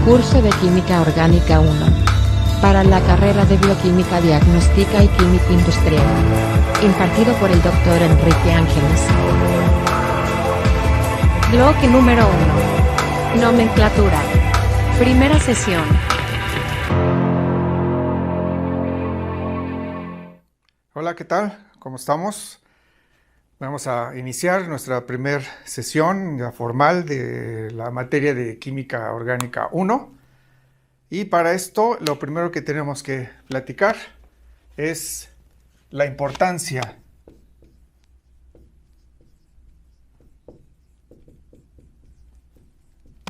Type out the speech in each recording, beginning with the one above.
Curso de Química Orgánica 1. Para la carrera de Bioquímica Diagnóstica y Química Industrial. Impartido por el Dr. Enrique Ángeles. Bloque número 1. Nomenclatura. Primera sesión. Hola, ¿qué tal? ¿Cómo estamos? Vamos a iniciar nuestra primera sesión ya formal de la materia de Química Orgánica 1. Y para esto, lo primero que tenemos que platicar es la importancia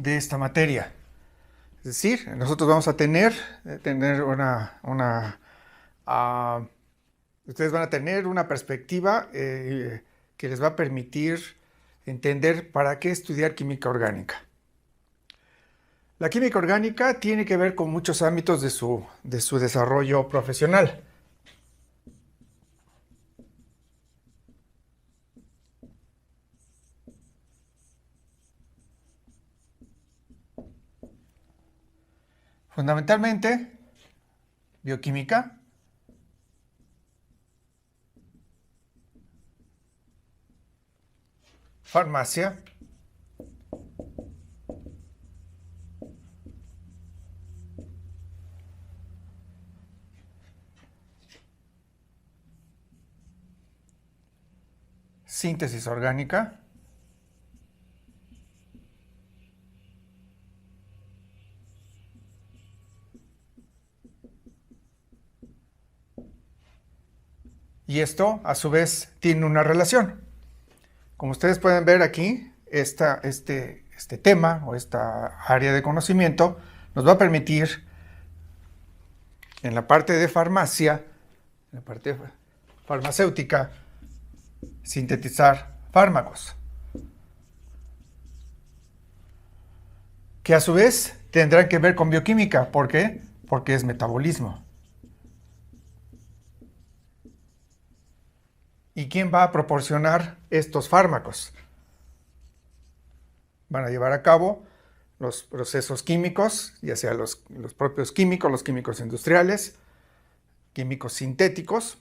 de esta materia. Es decir, nosotros vamos a tener ustedes van a tener una perspectiva que les va a permitir entender para qué estudiar química orgánica. La química orgánica tiene que ver con muchos ámbitos de su desarrollo profesional. Fundamentalmente, bioquímica, farmacia, síntesis orgánica, y esto a su vez tiene una relación. Como ustedes pueden ver aquí, este tema o esta área de conocimiento nos va a permitir en la parte de farmacia, en la parte farmacéutica, sintetizar fármacos, que a su vez tendrán que ver con bioquímica. ¿Por qué? Porque es metabolismo. ¿Y quién va a proporcionar estos fármacos? Van a llevar a cabo los procesos químicos, ya sea los propios químicos, los químicos industriales, químicos sintéticos,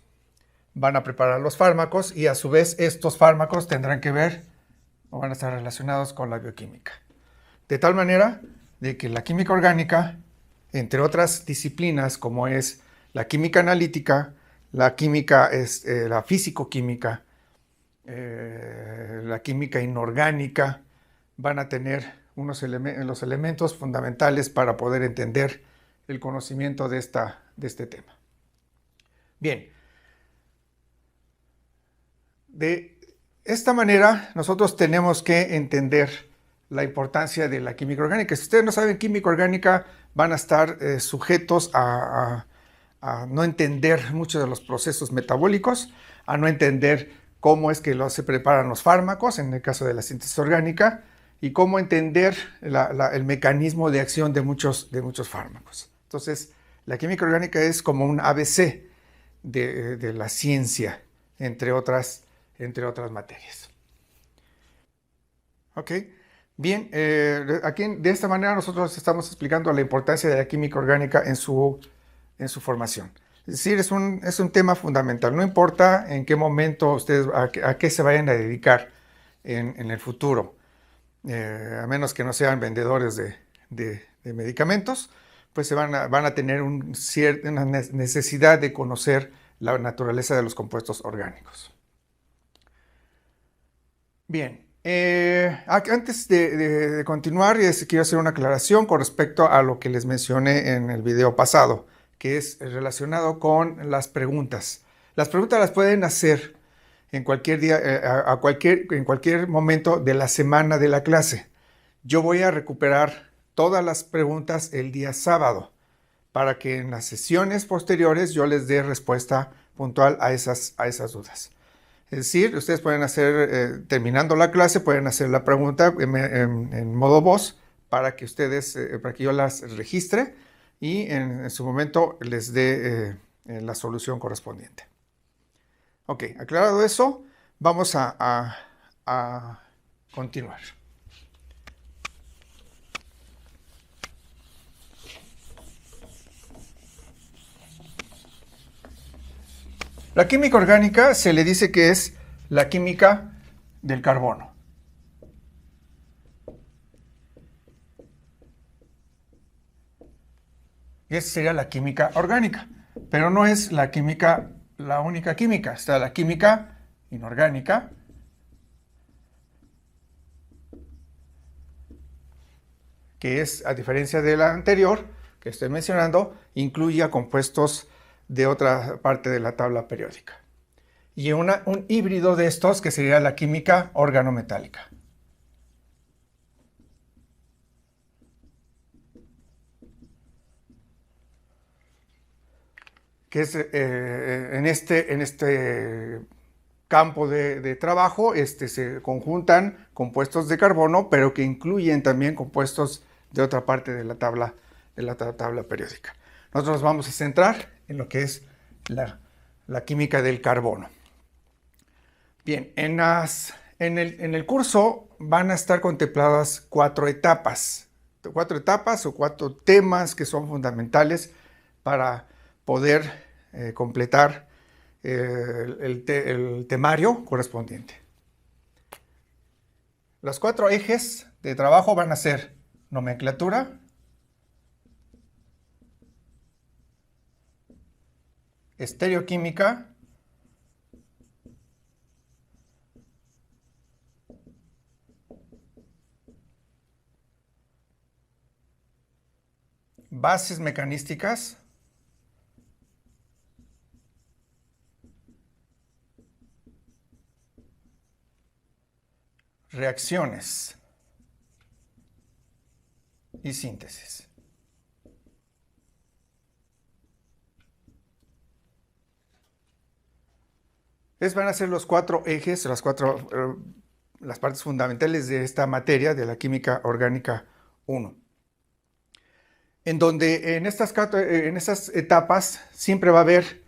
van a preparar los fármacos y a su vez estos fármacos tendrán que ver o van a estar relacionados con la bioquímica. De tal manera de que la química orgánica, entre otras disciplinas como es la química analítica, la química, la físico-química, la química inorgánica, van a tener los elementos fundamentales para poder entender el conocimiento de este tema. Bien, de esta manera nosotros tenemos que entender la importancia de la química orgánica. Si ustedes no saben química orgánica, van a estar sujetos a no entender muchos de los procesos metabólicos, a no entender cómo es que se preparan los fármacos, en el caso de la síntesis orgánica, y cómo entender el mecanismo de acción de muchos fármacos. Entonces, la química orgánica es como un ABC de la ciencia, entre otras materias. ¿Ok? Bien, aquí de esta manera nosotros estamos explicando la importancia de la química orgánica en su formación. Es decir, es un tema fundamental. No importa en qué momento ustedes a qué se vayan a dedicar en el futuro, a menos que no sean vendedores de medicamentos, pues van a tener una necesidad de conocer la naturaleza de los compuestos orgánicos. Bien. Antes de continuar, quiero hacer una aclaración con respecto a lo que les mencioné en el video pasado, que es relacionado con las preguntas. Las preguntas las pueden hacer en cualquier día, en cualquier momento de la semana de la clase. Yo voy a recuperar todas las preguntas el día sábado para que en las sesiones posteriores yo les dé respuesta puntual a esas dudas. Es decir, ustedes pueden hacer, terminando la clase, pueden hacer la pregunta en modo voz para que yo las registre y en su momento les dé la solución correspondiente. Ok, aclarado eso, vamos a continuar. La química orgánica se le dice que es la química del carbono. Y esa sería la química orgánica. Pero no es la química, la única química. Está la química inorgánica, que es, a diferencia de la anterior que estoy mencionando, incluye a compuestos de otra parte de la tabla periódica. Y un híbrido de estos, que sería la química organometálica. Que es en este campo de trabajo se conjuntan compuestos de carbono, pero que incluyen también compuestos de otra parte de la tabla periódica. Nosotros vamos a centrar en lo que es la química del carbono. Bien, en el curso van a estar contempladas 4 etapas o 4 temas que son fundamentales para poder completar el temario correspondiente. Los 4 ejes de trabajo van a ser nomenclatura, estereoquímica, bases mecanísticas, reacciones y síntesis. Van a ser los 4 ejes, las partes fundamentales de esta materia de la química orgánica 1. En donde en estas etapas siempre va a haber,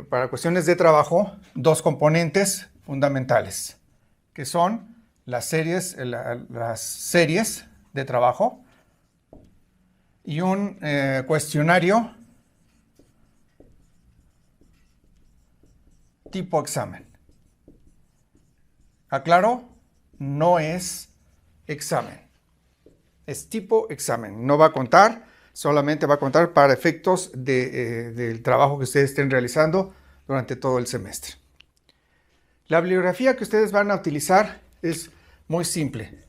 para cuestiones de trabajo, 2 componentes fundamentales, que son las series de trabajo y un cuestionario tipo examen. Aclaro, no es examen, es tipo examen. No va a contar, solamente va a contar para efectos del trabajo que ustedes estén realizando durante todo el semestre. La bibliografía que ustedes van a utilizar es muy simple.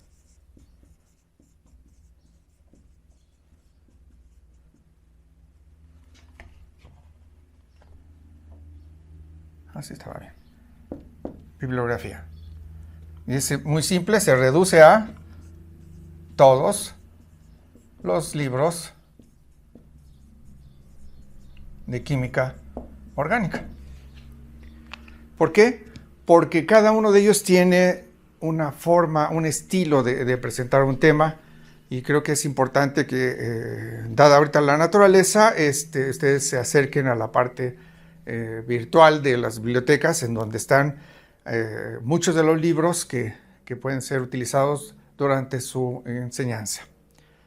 Así estaba bien. Bibliografía. Y es muy simple, se reduce a todos los libros de química orgánica. ¿Por qué? Porque cada uno de ellos tiene una forma, un estilo de presentar un tema, y creo que es importante que, dada ahorita la naturaleza, ustedes se acerquen a la parte virtual de las bibliotecas, en donde están muchos de los libros que pueden ser utilizados durante su enseñanza.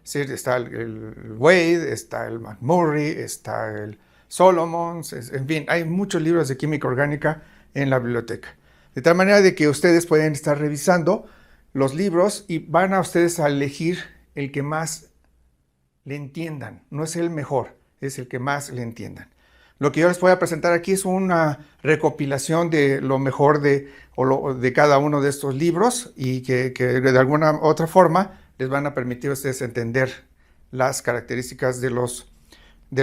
Sí, está el Wade, está el McMurray, está el Solomons, en fin, hay muchos libros de química orgánica en la biblioteca. De tal manera de que ustedes pueden estar revisando los libros y van a ustedes a elegir el que más le entiendan. No es el mejor, es el que más le entiendan. Lo que yo les voy a presentar aquí es una recopilación de lo mejor de cada uno de estos libros, y que de alguna otra forma les van a permitir a ustedes entender las características de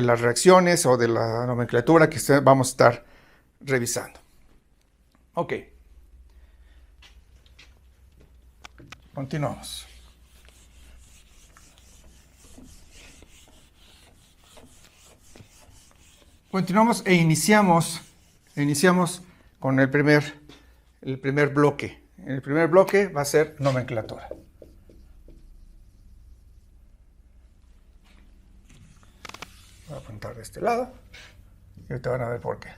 las reacciones o de la nomenclatura que vamos a estar revisando. Ok. Continuamos. Continuamos e iniciamos con el primer bloque. El primer bloque va a ser nomenclatura. Voy a apuntar de este lado y ahorita van a ver por qué.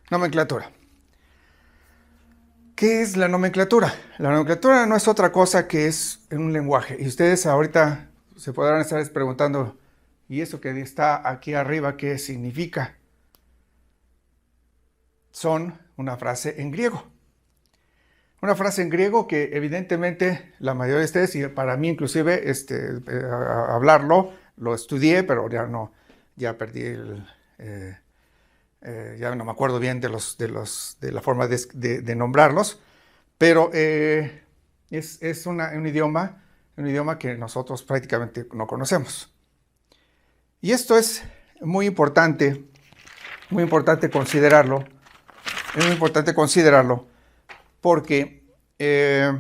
Nomenclatura. ¿Qué es la nomenclatura? La nomenclatura no es otra cosa que es un lenguaje. Y ustedes ahorita se podrán estar preguntando, ¿Y eso que está aquí arriba qué significa? Son una frase en griego. Una frase en griego que evidentemente la mayoría de ustedes, y para mí inclusive hablarlo, lo estudié, pero ya no, ya perdí ya no me acuerdo bien de la forma de nombrarlos, pero es un idioma que nosotros prácticamente no conocemos. Y esto es muy importante considerarlo. Es muy importante considerarlo porque ¿qué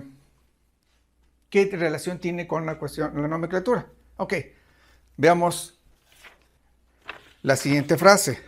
relación tiene con la nomenclatura? Ok, veamos la siguiente frase.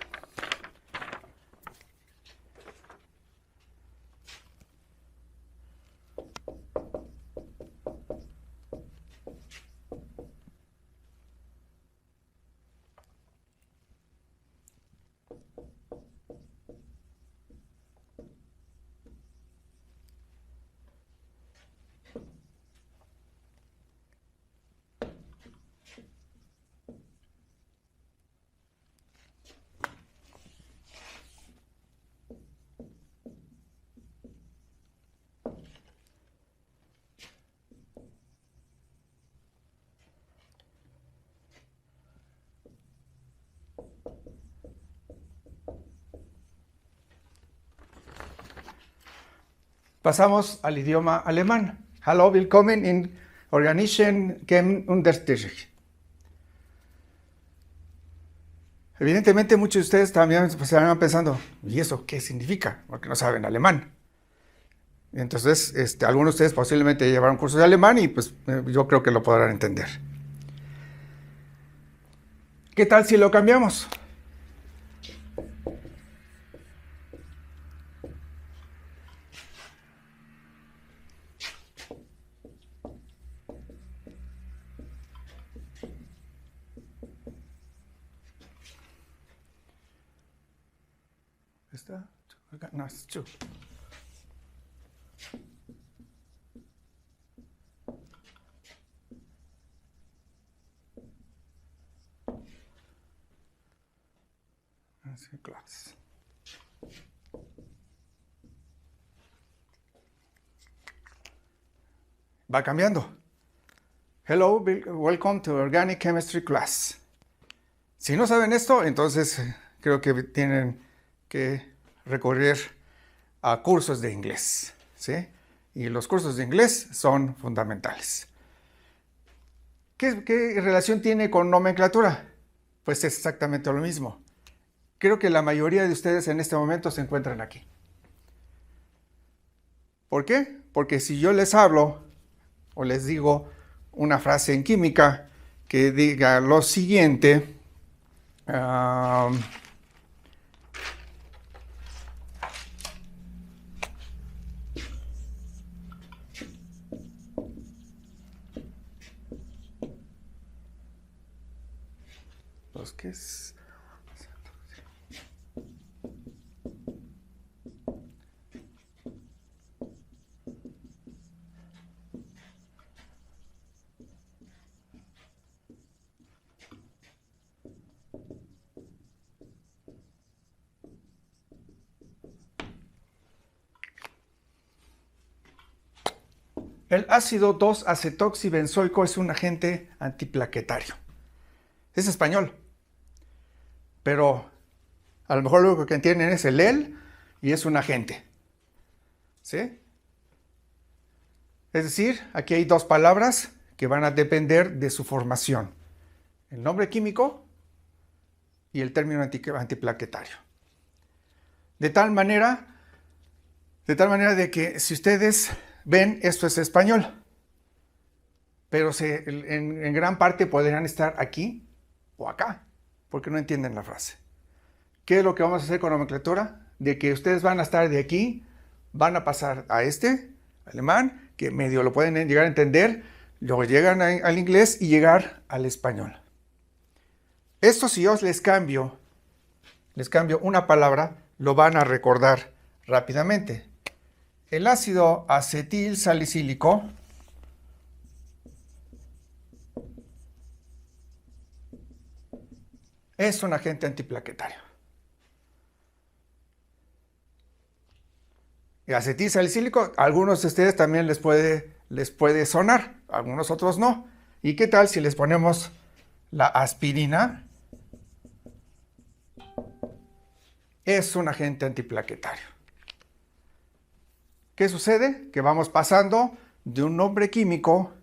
Pasamos al idioma alemán. Hallo, willkommen in Organischen Unterricht. Evidentemente muchos de ustedes también estarán pensando, ¿y eso qué significa? Porque no saben alemán. Entonces, algunos de ustedes posiblemente llevaron cursos de alemán y pues yo creo que lo podrán entender. ¿Qué tal si lo cambiamos? ¿Está? No, es true. Class. Va cambiando. Hello, welcome to Organic Chemistry Class. Si no saben esto, entonces creo que tienen que recurrir a cursos de inglés, ¿sí? Y los cursos de inglés son fundamentales. ¿Qué relación tiene con nomenclatura? Pues es exactamente lo mismo. Creo que la mayoría de ustedes en este momento se encuentran aquí. ¿Por qué? Porque si yo les hablo o les digo una frase en química que diga lo siguiente, pues, ¿qué es? El ácido 2-acetoxibenzoico es un agente antiplaquetario. Es español, pero a lo mejor lo único que entienden es el y es un agente. ¿Sí? Es decir, aquí hay dos palabras que van a depender de su formación. El nombre químico y el término antiplaquetario. De tal manera de que si ustedes ven, esto es español, pero en gran parte podrían estar aquí o acá, porque no entienden la frase. ¿Qué es lo que vamos a hacer con nomenclatura? De que ustedes van a estar de aquí, van a pasar a alemán, que medio lo pueden llegar a entender, luego llegan al inglés y llegar al español. Esto si yo les cambio una palabra, lo van a recordar rápidamente. El ácido acetil salicílico es un agente antiplaquetario. Y acetilsalicílico, a algunos de ustedes también les puede sonar, a algunos otros no. ¿Y qué tal si les ponemos la aspirina? Es un agente antiplaquetario. ¿Qué sucede? Que vamos pasando de un nombre químico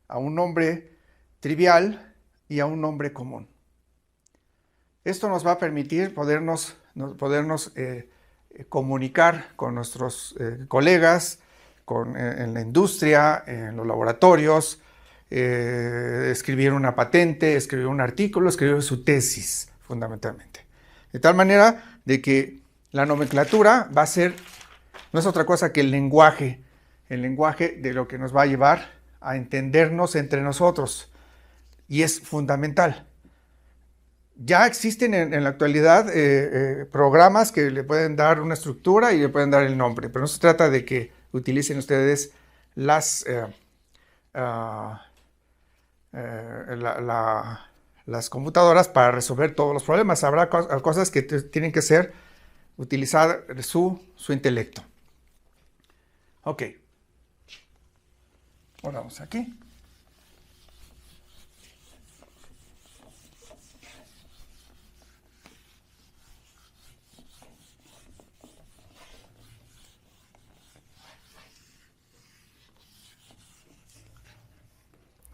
a un nombre trivial y a un nombre común. Esto nos va a permitir podernos comunicar con nuestros colegas, en la industria, en los laboratorios, escribir una patente, escribir un artículo, escribir su tesis, fundamentalmente. De tal manera de que la nomenclatura va a ser, no es otra cosa que el lenguaje de lo que nos va a llevar a entendernos entre nosotros. Y es fundamental. Ya existen en la actualidad programas que le pueden dar una estructura y le pueden dar el nombre, pero no se trata de que utilicen ustedes las computadoras para resolver todos los problemas. Habrá cosas que tienen que utilizar su intelecto. Ok. Ahora vamos aquí.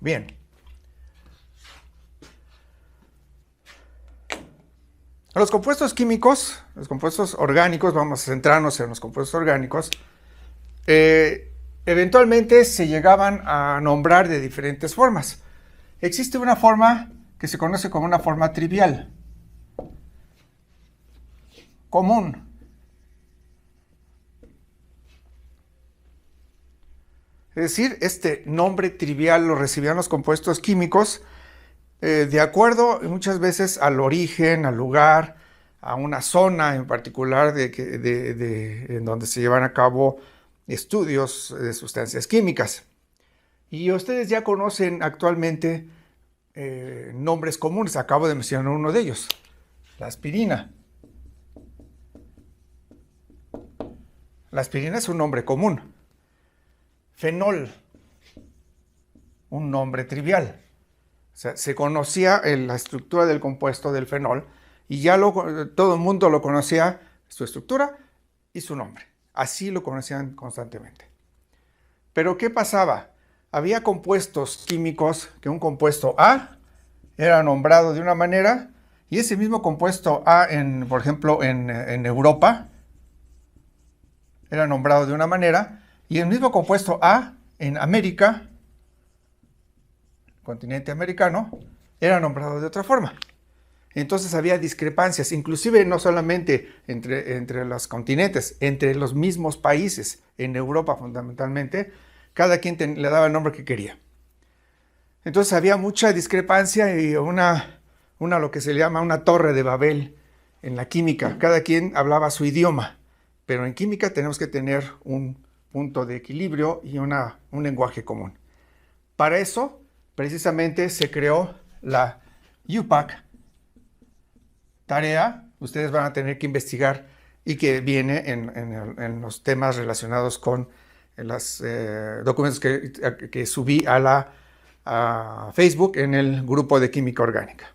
Bien. Los compuestos químicos, los compuestos orgánicos, vamos a centrarnos en los compuestos orgánicos, eventualmente se llegaban a nombrar de diferentes formas. Existe una forma que se conoce como una forma trivial, común. Es decir, este nombre trivial lo recibían los compuestos químicos de acuerdo muchas veces al origen, al lugar, a una zona en particular en donde se llevan a cabo estudios de sustancias químicas. Y ustedes ya conocen actualmente nombres comunes. Acabo de mencionar uno de ellos, la aspirina. La aspirina es un nombre común. Fenol, un nombre trivial. O sea, se conocía la estructura del compuesto del fenol y ya todo el mundo lo conocía, su estructura y su nombre. Así lo conocían constantemente. Pero ¿qué pasaba? Había compuestos químicos que un compuesto A era nombrado de una manera y ese mismo compuesto A, por ejemplo, en Europa, era nombrado de una manera. Y el mismo compuesto A en América, continente americano, era nombrado de otra forma. Entonces había discrepancias, inclusive no solamente entre los continentes, entre los mismos países, en Europa fundamentalmente, cada quien le daba el nombre que quería. Entonces había mucha discrepancia y lo que se llama una torre de Babel en la química. Cada quien hablaba su idioma, pero en química tenemos que tener un punto de equilibrio y un lenguaje común. Para eso, precisamente, se creó la IUPAC, tarea, ustedes van a tener que investigar y que viene en los temas relacionados con los documentos que subí a Facebook en el grupo de química orgánica.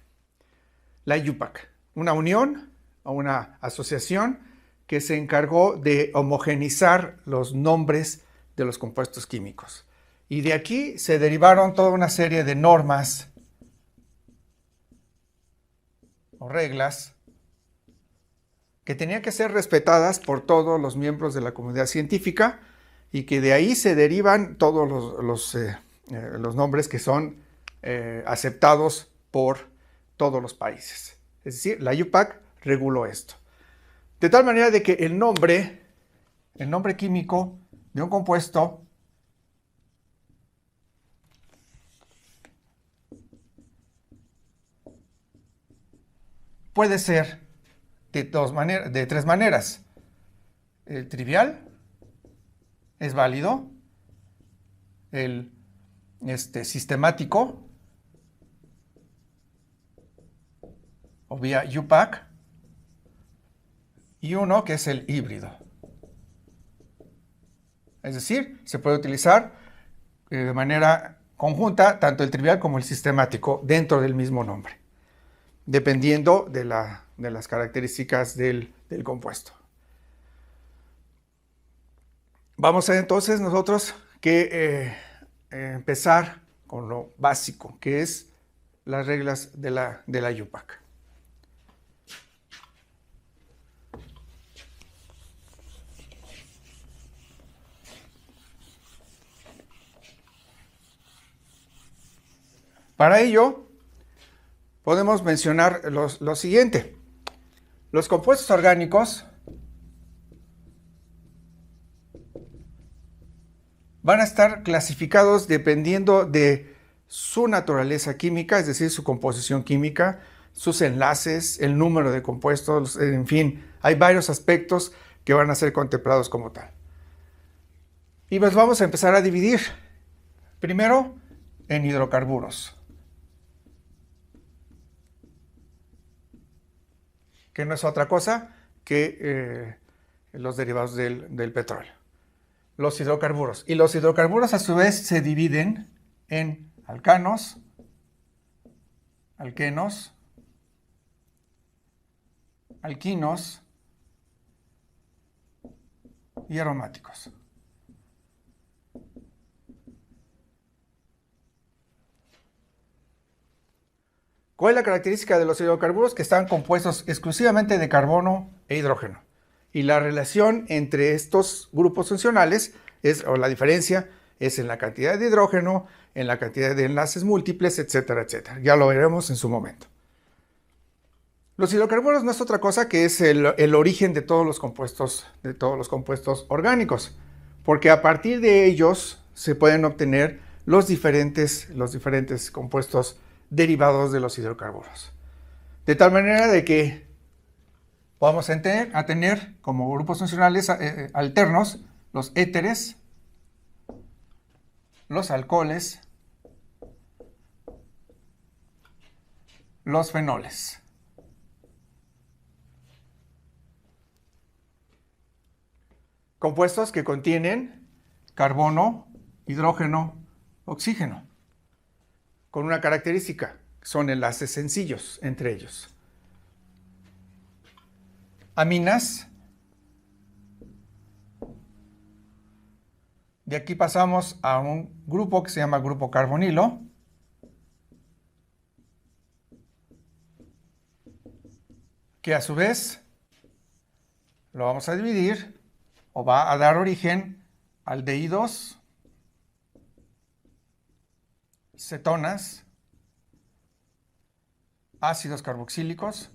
La IUPAC, una unión o una asociación que se encargó de homogeneizar los nombres de los compuestos químicos. Y de aquí se derivaron toda una serie de normas o reglas que tenían que ser respetadas por todos los miembros de la comunidad científica y que de ahí se derivan todos los nombres que son aceptados por todos los países. Es decir, la IUPAC reguló esto. De tal manera de que el nombre químico de un compuesto puede ser de tres maneras. El trivial es válido, el sistemático o vía UPAC, y uno que es el híbrido. Es decir, se puede utilizar de manera conjunta tanto el trivial como el sistemático dentro del mismo nombre, dependiendo de las características del compuesto. Vamos a entonces nosotros empezar con lo básico, que es las reglas de la UPAC. Para ello, podemos mencionar lo siguiente. Los compuestos orgánicos van a estar clasificados dependiendo de su naturaleza química, es decir, su composición química, sus enlaces, el número de compuestos, en fin, hay varios aspectos que van a ser contemplados como tal. Y pues vamos a empezar a dividir. Primero, en hidrocarburos, que no es otra cosa que los derivados del petróleo. Los hidrocarburos. Y los hidrocarburos a su vez se dividen en alcanos, alquenos, alquinos y aromáticos. ¿Cuál es la característica de los hidrocarburos? Que están compuestos exclusivamente de carbono e hidrógeno. Y la relación entre estos grupos funcionales, o la diferencia, es en la cantidad de hidrógeno, en la cantidad de enlaces múltiples, etcétera, etcétera. Ya lo veremos en su momento. Los hidrocarburos no es otra cosa que es el origen de todos los compuestos orgánicos, porque a partir de ellos se pueden obtener los diferentes compuestos derivados de los hidrocarburos. De tal manera de que vamos a tener como grupos funcionales alternos los éteres, los alcoholes, los fenoles. Compuestos que contienen carbono, hidrógeno, oxígeno, con una característica, son enlaces sencillos entre ellos. Aminas. De aquí pasamos a un grupo que se llama grupo carbonilo, que a su vez lo vamos a dividir o va a dar origen a aldehídos, cetonas, ácidos carboxílicos,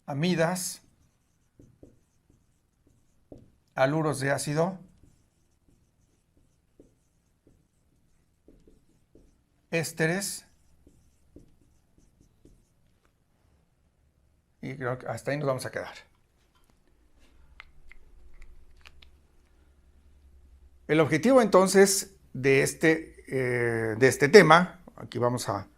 amidas, haluros de ácido, ésteres, y creo que hasta ahí nos vamos a quedar. El objetivo entonces de este tema, aquí vamos a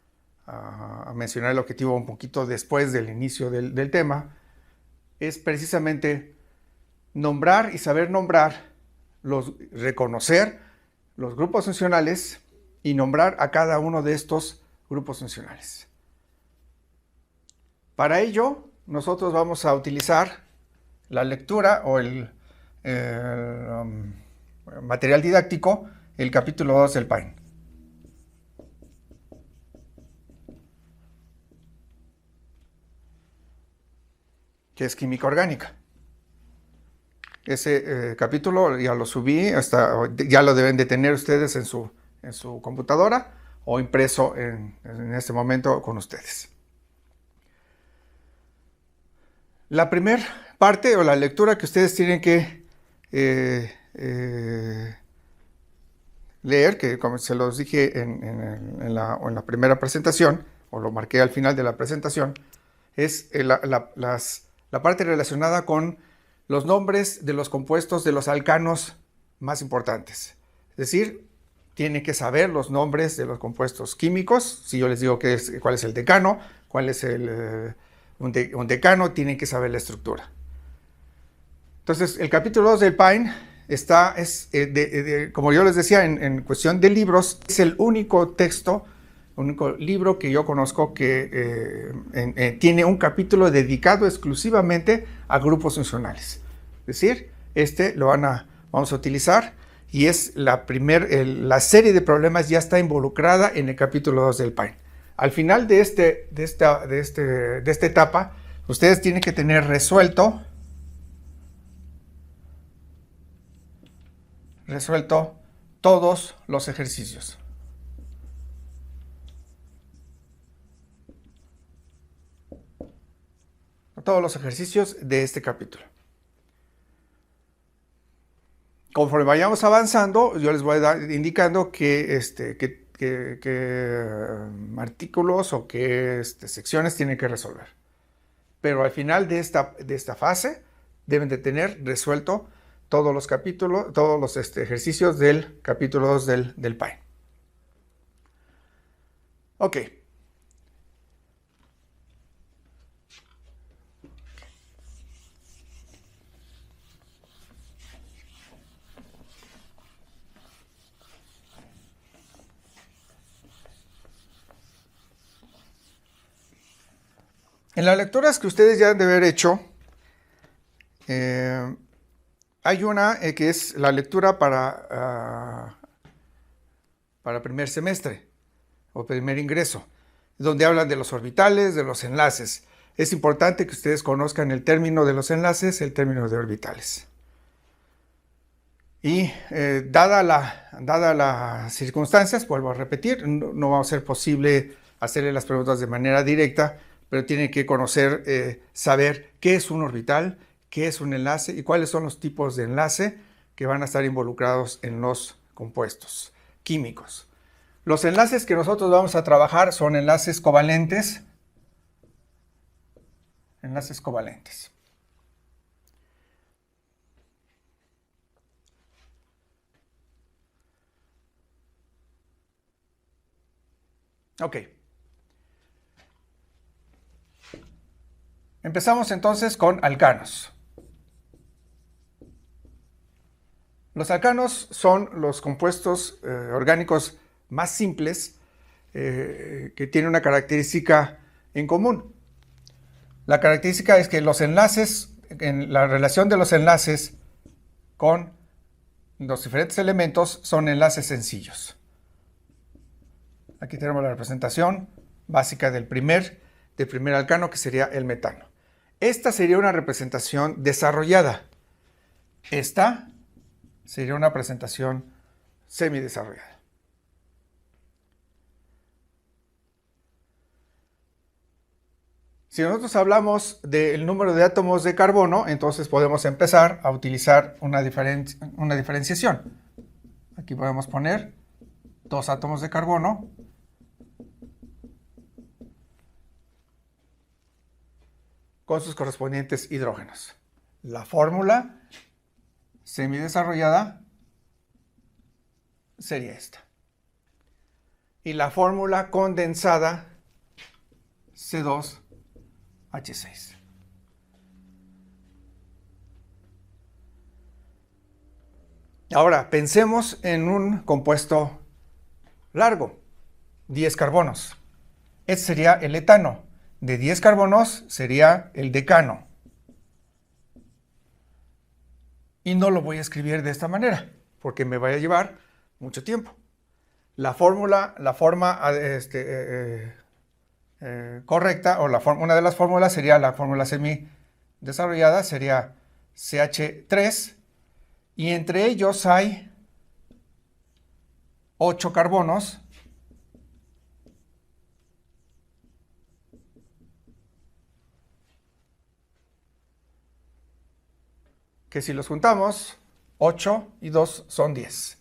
mencionar el objetivo un poquito después del inicio del tema, es precisamente nombrar y saber reconocer los grupos funcionales y nombrar a cada uno de estos grupos funcionales. Para ello, nosotros vamos a utilizar la lectura o el material didáctico, el capítulo 2 del PAIN. Que es química orgánica. Ese capítulo ya lo subí, ya lo deben de tener ustedes en su computadora o impreso en este momento con ustedes. La primera parte o la lectura que ustedes tienen que leer, que como se los dije en la primera presentación, o lo marqué al final de la presentación, es la parte relacionada con los nombres de los compuestos de los alcanos más importantes. Es decir, tiene que saber los nombres de los compuestos químicos. Si yo les digo cuál es el decano, cuál es un decano, tienen que saber la estructura. Entonces, el capítulo 2 del PINE como yo les decía, en cuestión de libros, es el único texto, único libro que yo conozco que tiene un capítulo dedicado exclusivamente a grupos funcionales. Es decir, vamos a utilizar, y es la serie de problemas ya está involucrada en el capítulo 2 del PINE. Al final de esta etapa, ustedes tienen que tener resuelto todos los ejercicios. Todos los ejercicios de este capítulo. Conforme vayamos avanzando, yo les voy a indicando qué artículos o qué secciones tienen que resolver. Pero al final de esta fase deben de tener resuelto todos los capítulos, todos los ejercicios del capítulo 2 del PINE. Ok. En las lecturas que ustedes ya han de haber hecho, hay una que es la lectura para primer semestre o primer ingreso, donde hablan de los orbitales, de los enlaces. Es importante que ustedes conozcan el término de los enlaces, el término de orbitales. Y dada las circunstancias, vuelvo a repetir, no va a ser posible hacerle las preguntas de manera directa, pero tienen que conocer, saber qué es un orbital, qué es un enlace y cuáles son los tipos de enlace que van a estar involucrados en los compuestos químicos. Los enlaces que nosotros vamos a trabajar son enlaces covalentes. Enlaces covalentes. Ok. Empezamos entonces con alcanos. Los alcanos son los compuestos orgánicos más simples que tienen una característica en común. La característica es que los enlaces, en la relación de los enlaces con los diferentes elementos son enlaces sencillos. Aquí tenemos la representación básica del primer alcano, que sería el metano. Esta sería una representación desarrollada. Esta sería una presentación semidesarrollada. Si nosotros hablamos del número de átomos de carbono, entonces podemos empezar a utilizar una diferenciación. Aquí podemos poner 2 átomos de carbono con sus correspondientes hidrógenos. La fórmula semidesarrollada sería esta. Y la fórmula condensada C2H6. Ahora, pensemos en un compuesto largo, 10 carbonos. Este sería el etano. De 10 carbonos sería el decano. Y no lo voy a escribir de esta manera, porque me va a llevar mucho tiempo. La forma correcta, o una de las fórmulas sería la fórmula semidesarrollada, sería CH3, y entre ellos hay 8 carbonos que si los juntamos, 8 y 2 son 10.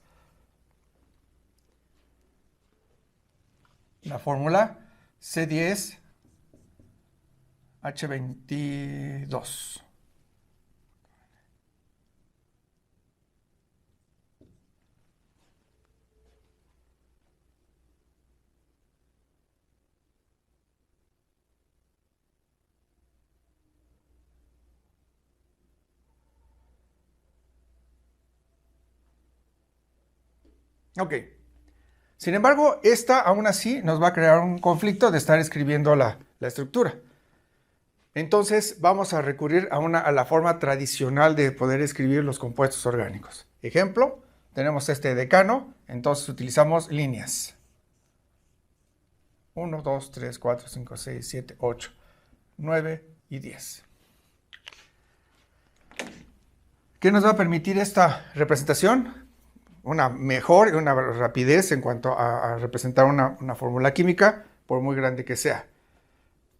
La fórmula C10H22. Ok. Sin embargo, esta aún así nos va a crear un conflicto de estar escribiendo la estructura. Entonces vamos a recurrir a la forma tradicional de poder escribir los compuestos orgánicos. Ejemplo, tenemos este decano, entonces utilizamos líneas. 1, 2, 3, 4, 5, 6, 7, 8, 9 y 10. ¿Qué nos va a permitir esta representación? Una mejor y una rapidez en cuanto a representar una fórmula química, por muy grande que sea.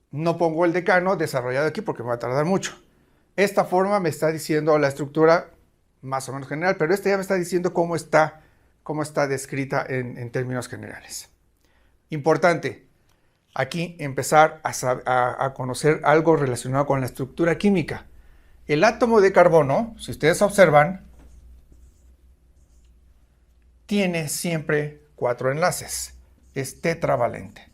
No pongo el decano desarrollado aquí porque me va a tardar mucho. Esta forma me está diciendo la estructura más o menos general, pero esta ya me está diciendo cómo está descrita en términos generales. Importante, aquí empezar a conocer algo relacionado con la estructura química. El átomo de carbono, si ustedes observan, tiene siempre 4 enlaces. Es tetravalente.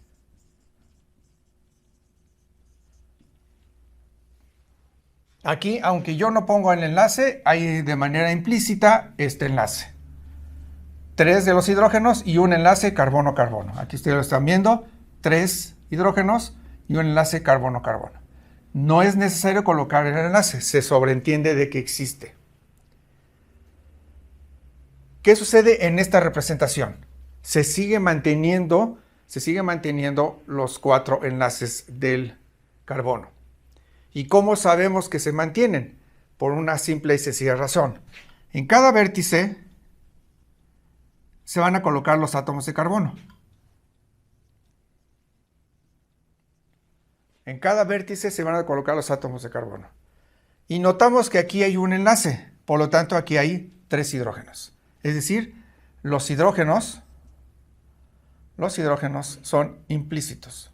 Aquí, aunque yo no pongo el enlace, hay de manera implícita este enlace. 3 de los hidrógenos y un enlace carbono-carbono. Aquí ustedes lo están viendo, 3 hidrógenos y un enlace carbono-carbono. No es necesario colocar el enlace, se sobreentiende de que existe. ¿Qué sucede en esta representación? Se sigue manteniendo los 4 enlaces del carbono. ¿Y cómo sabemos que se mantienen? Por una simple y sencilla razón. En cada vértice se van a colocar los átomos de carbono. En cada vértice se van a colocar los átomos de carbono. Y notamos que aquí hay un enlace, por lo tanto aquí hay 3 hidrógenos. Es decir, los hidrógenos son implícitos.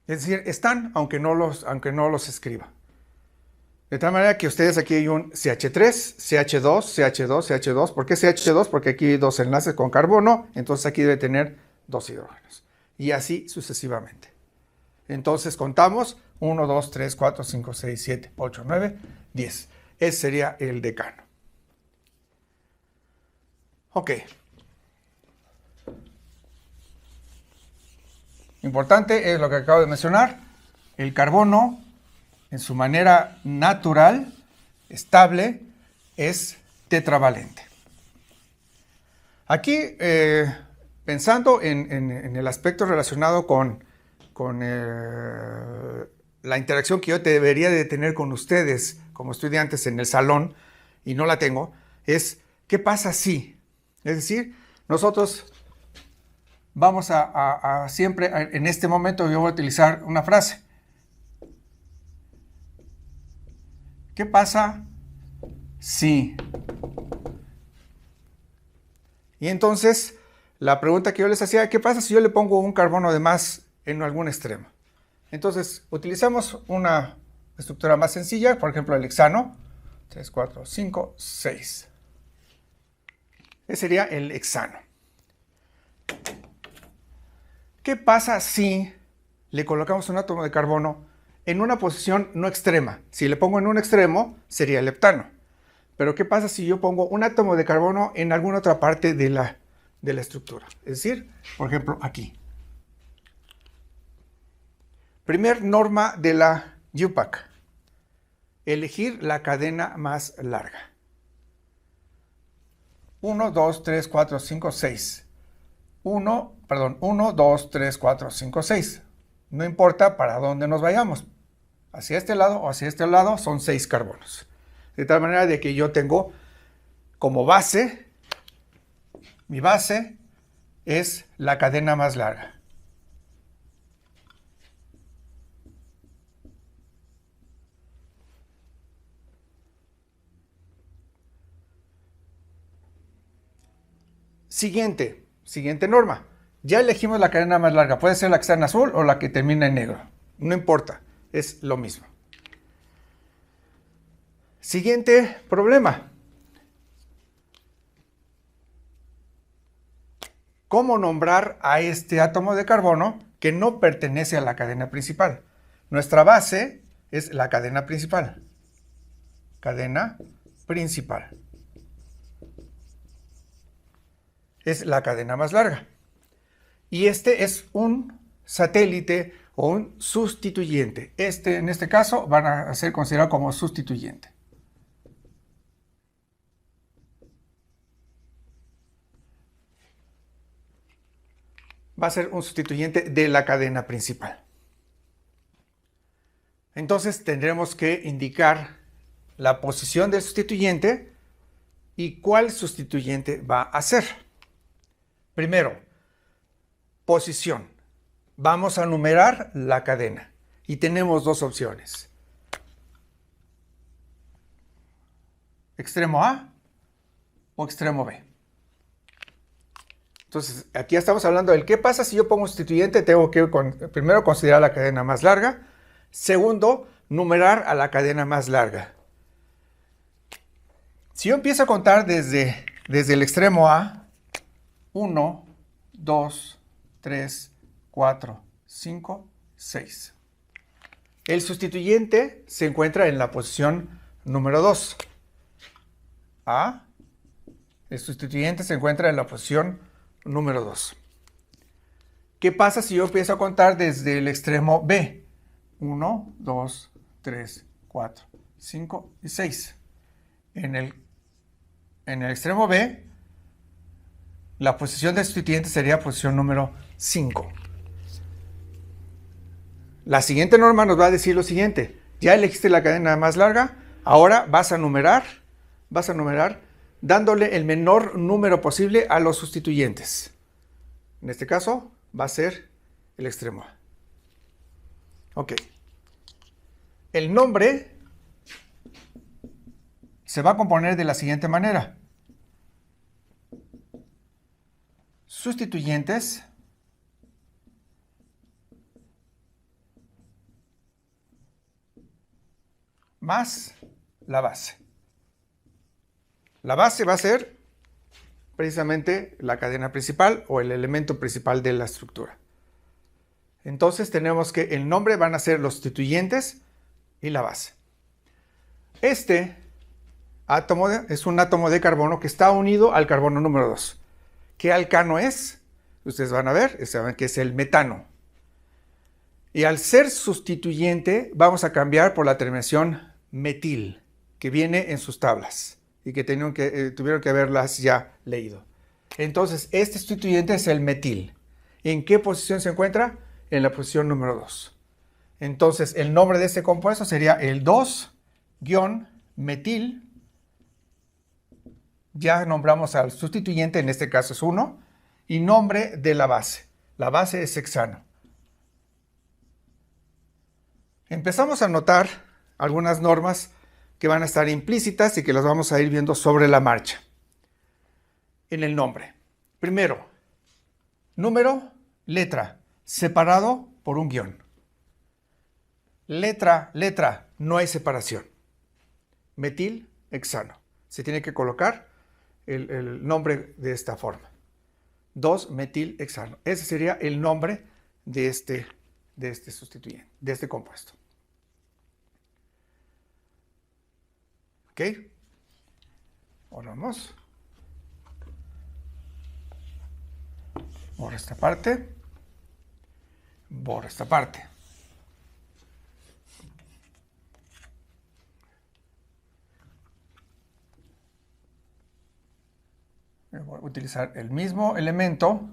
Es decir, están, aunque no los escriba. De tal manera que ustedes aquí hay un CH3, CH2, CH2, CH2. ¿Por qué CH2? Porque aquí hay 2 enlaces con carbono, entonces aquí debe tener 2 hidrógenos. Y así sucesivamente. Entonces contamos 1, 2, 3, 4, 5, 6, 7, 8, 9, 10. Ese sería el decano. Ok. Importante es lo que acabo de mencionar. El carbono, en su manera natural, estable, es tetravalente. Aquí, pensando en el aspecto relacionado con la interacción que yo debería de tener con ustedes como estudiantes en el salón, y no la tengo, es ¿qué pasa si? Es decir, nosotros vamos a siempre, en este momento yo voy a utilizar una frase. ¿Qué pasa si? Y entonces, la pregunta que yo les hacía, ¿qué pasa si yo le pongo un carbono de más en algún extremo? Entonces, utilizamos una estructura más sencilla, por ejemplo, el hexano. 3, 4, 5, 6. Ese sería el hexano. ¿Qué pasa si le colocamos un átomo de carbono en una posición no extrema? Si le pongo en un extremo, sería el heptano. Pero ¿qué pasa si yo pongo un átomo de carbono en alguna otra parte de la estructura? Es decir, por ejemplo, aquí. Primer norma de la UPAC. Elegir la cadena más larga. 1, 2, 3, 4, 5, 6. 1, 2, 3, 4, 5, 6. No importa para dónde nos vayamos. Hacia este lado o hacia este lado son 6 carbonos. De tal manera de que yo tengo como base, mi base es la cadena más larga. Siguiente norma. Ya elegimos la cadena más larga. Puede ser la que está en azul o la que termina en negro. No importa, es lo mismo. Siguiente problema. ¿Cómo nombrar a este átomo de carbono que no pertenece a la cadena principal? Nuestra base es la cadena principal. Cadena principal. Es la cadena más larga. Y este es un satélite o un sustituyente. En este caso, van a ser considerados como sustituyente. Va a ser un sustituyente de la cadena principal. Entonces tendremos que indicar la posición del sustituyente y cuál sustituyente va a ser. Primero, posición. Vamos a numerar la cadena y tenemos dos opciones. Extremo A o extremo B. Entonces, aquí estamos hablando del qué pasa si yo pongo un sustituyente. Tengo que primero considerar la cadena más larga. Segundo, numerar a la cadena más larga. Si yo empiezo a contar desde el extremo A, 1, 2, 3, 4, 5, 6. El sustituyente se encuentra en la posición número 2. El sustituyente se encuentra en la posición número 2. ¿Qué pasa si yo empiezo a contar desde el extremo B? 1, 2, 3, 4, 5 y 6. En el extremo B, la posición del sustituyente sería posición número 5. La siguiente norma nos va a decir lo siguiente. Ya elegiste la cadena más larga, ahora vas a numerar dándole el menor número posible a los sustituyentes. En este caso va a ser el extremo A. Ok. El nombre se va a componer de la siguiente manera. Sustituyentes más la base. La base va a ser precisamente la cadena principal o el elemento principal de la estructura. Entonces tenemos que el nombre van a ser los sustituyentes y la base. Este átomo es un átomo de carbono que está unido al carbono número 2. ¿Qué alcano es? Ustedes van a ver, saben que es el metano. Y al ser sustituyente vamos a cambiar por la terminación metil, que viene en sus tablas y que tuvieron que haberlas ya leído. Entonces, este sustituyente es el metil. ¿En qué posición se encuentra? En la posición número 2. Entonces, el nombre de este compuesto sería el 2-metil. Ya nombramos al sustituyente, en este caso es 1, y nombre de la base. La base es hexano. Empezamos a notar algunas normas que van a estar implícitas y que las vamos a ir viendo sobre la marcha. En el nombre. Primero, número, letra, separado por un guión. Letra, no hay separación. Metil, hexano. Se tiene que colocar el nombre de esta forma. 2-metil hexano. Ese sería el nombre de este sustituyente, de este compuesto. ¿Ok? Borramos. Borra esta parte. Borra esta parte. Voy a utilizar el mismo elemento.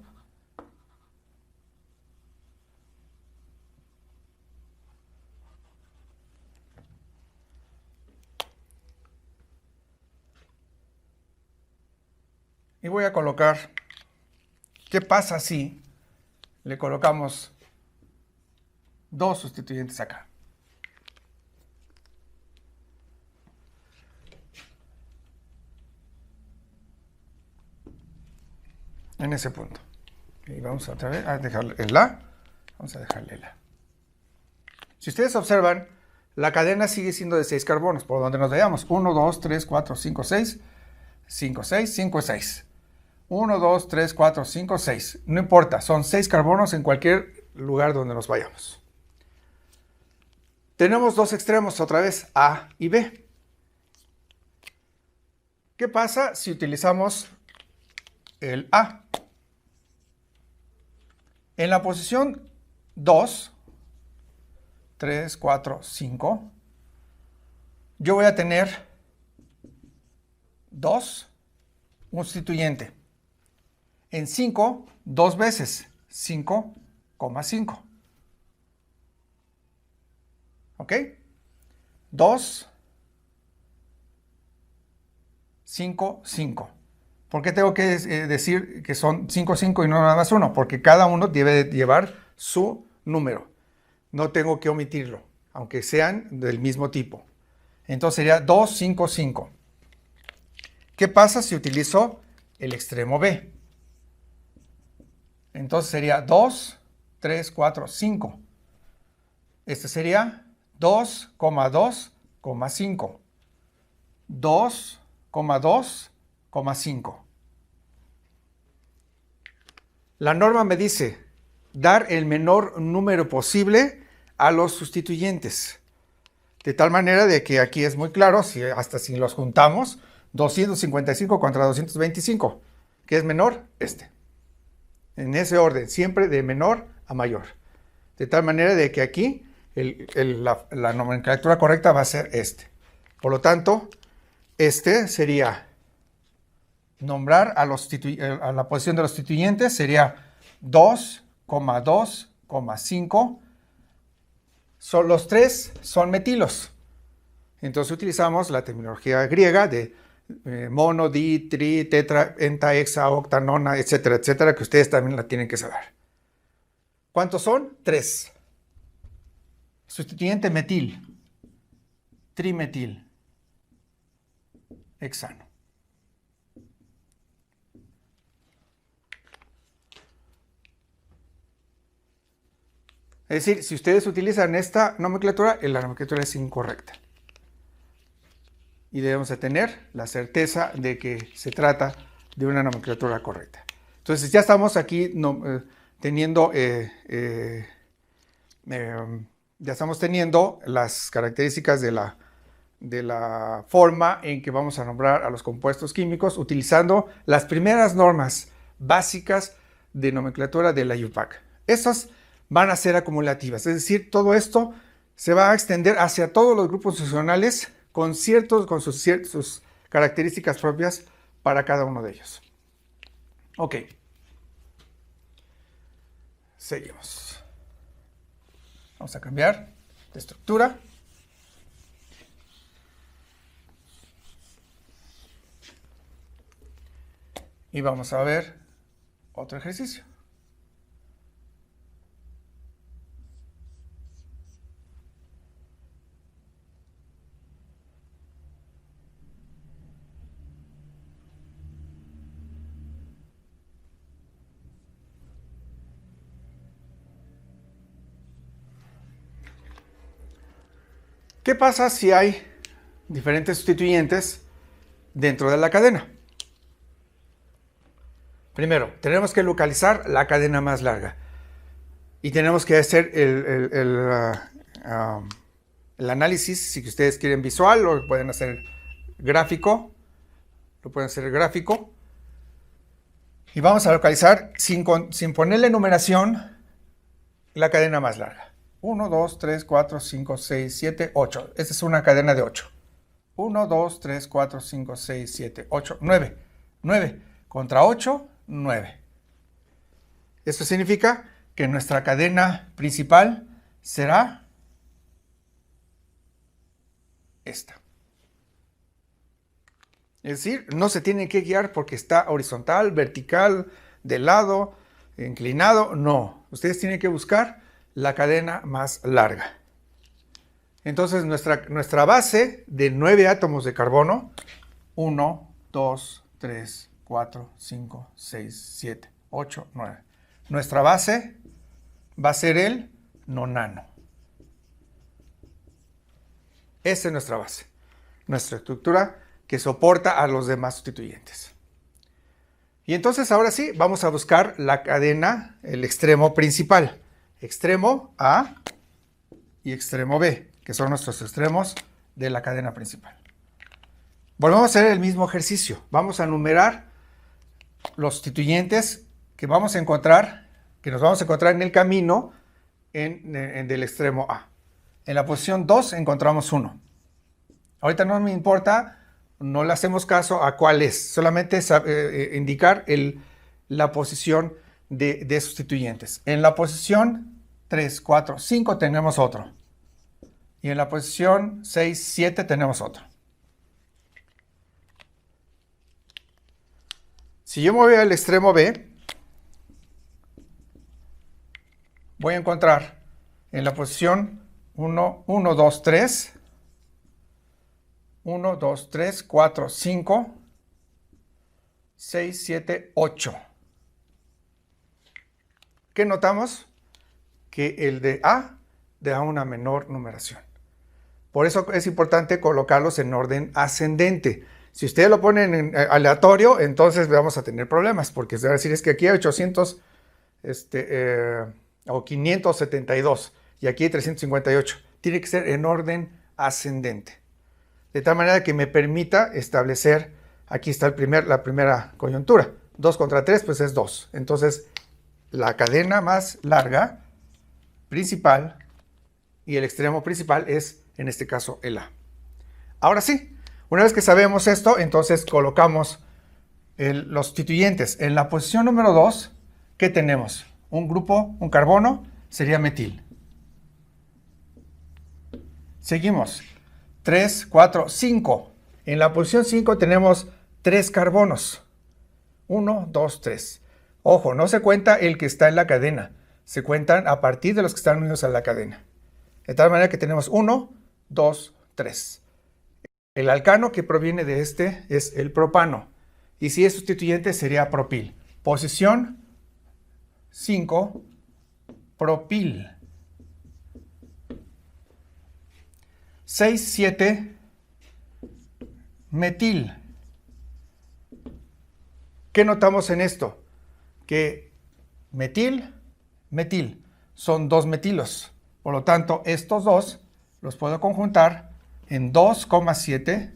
Y voy a colocar, ¿qué pasa si le colocamos dos sustituyentes acá? En ese punto. Y vamos otra vez a dejarle el A. Vamos a dejarle el A. Si ustedes observan, la cadena sigue siendo de 6 carbonos, por donde nos veamos. 1, 2, 3, 4, 5, 6. 5, 6, 5, 6. 1, 2, 3, 4, 5, 6. No importa, son 6 carbonos en cualquier lugar donde nos vayamos. Tenemos dos extremos otra vez, A y B. ¿Qué pasa si utilizamos el A? En la posición 2, 3, 4, 5, yo voy a tener 2, un sustituyente. En 5, 2 veces, 5,5. ¿Ok? 2, 5, 5. ¿Por qué tengo que decir que son 5, 5 y no nada más uno? Porque cada uno debe llevar su número. No tengo que omitirlo, aunque sean del mismo tipo. Entonces sería 2, 5, 5. ¿Qué pasa si utilizo el extremo B? Entonces sería 2, 3, 4, 5. Este sería 2,2,5. 2,2,5. La norma me dice dar el menor número posible a los sustituyentes. De tal manera de que aquí es muy claro, hasta si los juntamos, 255 contra 225. ¿Qué es menor? Este. En ese orden, siempre de menor a mayor. De tal manera de que aquí la nomenclatura correcta va a ser este. Por lo tanto, este sería nombrar a la posición de los sustituyentes, sería 2,2,5. Los tres son metilos. Entonces utilizamos la terminología griega de mono, di, tri, tetra, enta, hexa, octa, nona, etcétera, etcétera, que ustedes también la tienen que saber. ¿Cuántos son? 3. Sustituyente metil, trimetil, hexano. Es decir, si ustedes utilizan esta nomenclatura, la nomenclatura es incorrecta. Y debemos de tener la certeza de que se trata de una nomenclatura correcta. Entonces ya estamos aquí teniendo las características de la forma en que vamos a nombrar a los compuestos químicos utilizando las primeras normas básicas de nomenclatura de la IUPAC. Estas van a ser acumulativas, es decir, todo esto se va a extender hacia todos los grupos funcionales con sus características propias para cada uno de ellos. Ok. Seguimos. Vamos a cambiar de estructura. Y vamos a ver otro ejercicio. ¿Qué pasa si hay diferentes sustituyentes dentro de la cadena? Primero, tenemos que localizar la cadena más larga y tenemos que hacer el análisis, si ustedes quieren visual, lo pueden hacer gráfico, y vamos a localizar sin ponerle numeración la cadena más larga. 1, 2, 3, 4, 5, 6, 7, 8. Esta es una cadena de 8. 1, 2, 3, 4, 5, 6, 7, 8, 9. 9 contra 8, 9. Esto significa que nuestra cadena principal será esta. Es decir, no se tiene que guiar porque está horizontal, vertical, de lado, inclinado. No, ustedes tienen que buscar la cadena más larga. Entonces nuestra base de 9 átomos de carbono, 1, 2, 3, 4, 5, 6, 7, 8, 9. Nuestra base va a ser el nonano. Esa es nuestra base, nuestra estructura que soporta a los demás sustituyentes. Y entonces ahora sí, vamos a buscar la cadena, el extremo principal. Extremo A y extremo B. que son nuestros extremos de la cadena principal. Volvemos a hacer el mismo ejercicio. Vamos a numerar los sustituyentes que vamos a encontrar, que nos vamos a encontrar en el camino del extremo A. En la posición 2 encontramos 1. Ahorita no me importa, no le hacemos caso a cuál es, solamente indicar la posición de sustituyentes. En la posición 3, 4, 5 tenemos otro. Y en la posición 6, 7 tenemos otro. Si yo me voy al extremo B, voy a encontrar en la posición 1, 2, 3, 1, 2, 3, 4, 5, 6, 7, 8. ¿Qué notamos? Que el de A da una menor numeración. Por eso es importante colocarlos en orden ascendente. Si ustedes lo ponen en aleatorio, entonces vamos a tener problemas, porque se va a decir es que aquí hay 800 o 572 y aquí hay 358. Tiene que ser en orden ascendente. De tal manera que me permita establecer, aquí está la primera coyuntura. 2 contra 3, pues es 2. Entonces, la cadena más larga, principal, y el extremo principal es, en este caso, el A. Ahora sí, una vez que sabemos esto, entonces colocamos los sustituyentes. En la posición número 2, ¿qué tenemos? Un grupo, un carbono, sería metil. Seguimos. 3, 4, 5. En la posición 5 tenemos 3 carbonos. 1, 2, 3. Ojo, no se cuenta el que está en la cadena. Se cuentan a partir de los que están unidos a la cadena. De tal manera que tenemos 1, 2, 3. El alcano que proviene de este es el propano. Y si es sustituyente sería propil. Posición 5, propil. 6, 7, metil. ¿Qué notamos en esto? Que metil, metil, son 2 metilos. Por lo tanto, estos dos los puedo conjuntar en 2,7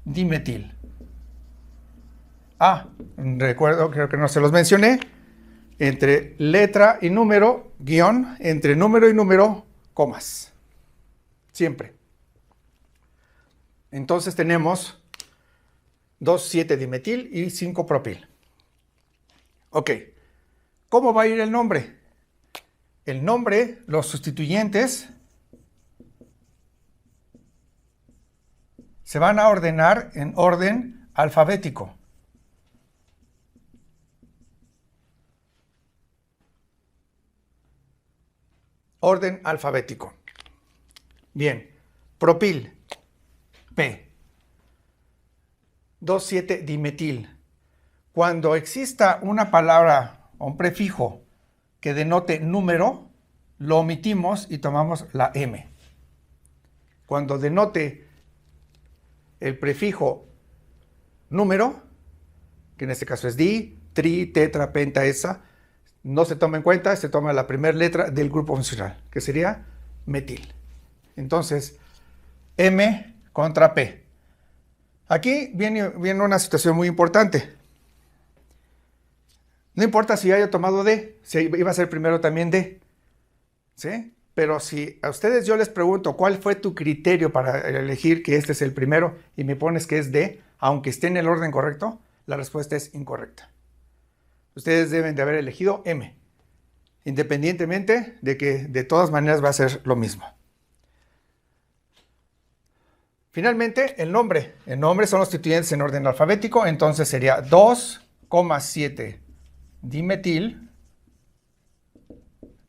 dimetil. Recuerdo, creo que no se los mencioné, entre letra y número, guión, entre número y número, comas. Siempre. Entonces tenemos 2,7 dimetil y 5 propil. Ok, ¿cómo va a ir el nombre? El nombre, los sustituyentes, se van a ordenar en orden alfabético. Orden alfabético. Bien, propil, P. 2,7 dimetil. Cuando exista una palabra o un prefijo que denote número, lo omitimos y tomamos la M. Cuando denote el prefijo número, que en este caso es di, tri, tetra, penta, esa, no se toma en cuenta, se toma la primera letra del grupo funcional, que sería metil. Entonces, M contra P. Aquí viene una situación muy importante. No importa si haya tomado D, si iba a ser primero también D, ¿sí? Pero si a ustedes yo les pregunto cuál fue tu criterio para elegir que este es el primero y me pones que es D, aunque esté en el orden correcto, la respuesta es incorrecta. Ustedes deben de haber elegido M, independientemente de que de todas maneras va a ser lo mismo. Finalmente, el nombre. El nombre son los sustituyentes en orden alfabético, entonces sería 2,7 dimetil,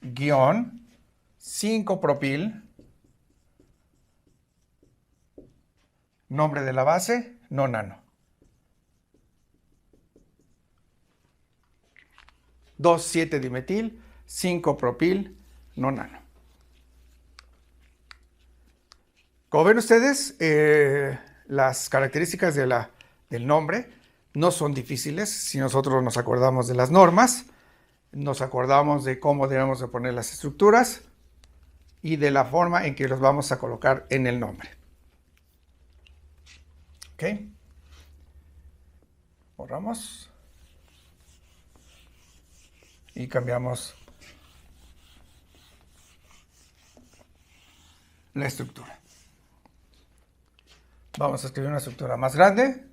guión, 5 propil, nombre de la base, nonano. 2,7 dimetil, 5 propil, nonano. Como ven ustedes, las características del nombre no son difíciles si nosotros nos acordamos de las normas, nos acordamos de cómo debemos de poner las estructuras y de la forma en que los vamos a colocar en el nombre. ¿Ok? Borramos. Y cambiamos la estructura. Vamos a escribir una estructura más grande.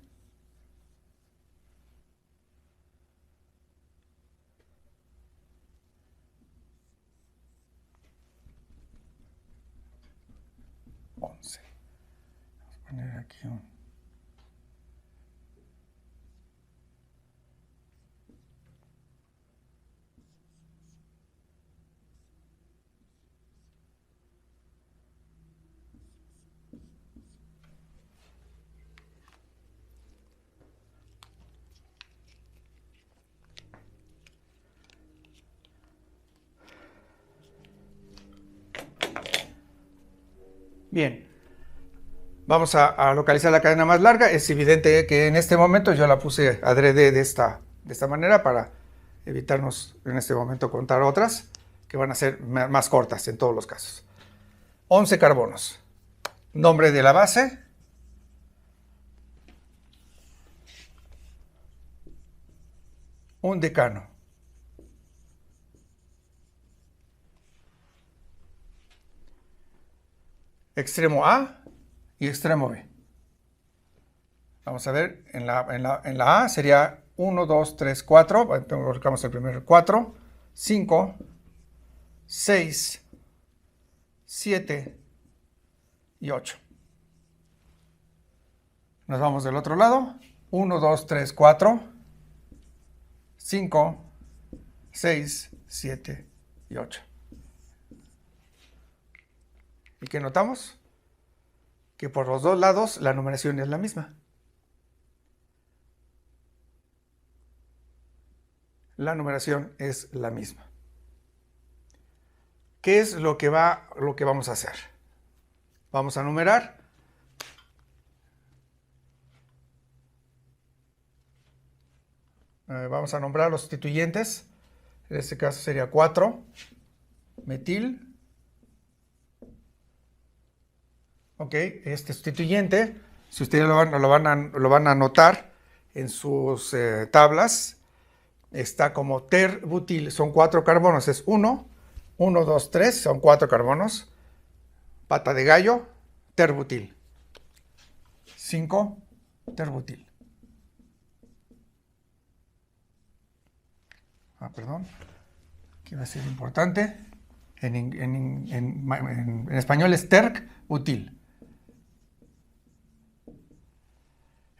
Vamos a poner aquí un... Bien, vamos a localizar la cadena más larga. Es evidente que en este momento yo la puse adrede de esta manera para evitarnos en este momento contar otras que van a ser más cortas en todos los casos. 11 carbonos. Nombre de la base. Un decano. Extremo A y extremo B. Vamos a ver, en la A sería 1, 2, 3, 4. Colocamos el primero 4, 5, 6, 7 y 8. Nos vamos del otro lado. 1, 2, 3, 4, 5, 6, 7 y 8. ¿Y qué notamos? Que por los dos lados la numeración es la misma. La numeración es la misma. ¿Qué es lo que vamos a hacer? Vamos a numerar. Vamos a nombrar los sustituyentes. En este caso sería 4, metil. Ok, este sustituyente, si ustedes lo van a anotar en sus tablas, está como terbutil, son 4 carbonos, es 1, 1, 2, 3, son 4 carbonos, pata de gallo, terbutil, 5, terbutil. Perdón, aquí va a ser importante, en español es terbutil.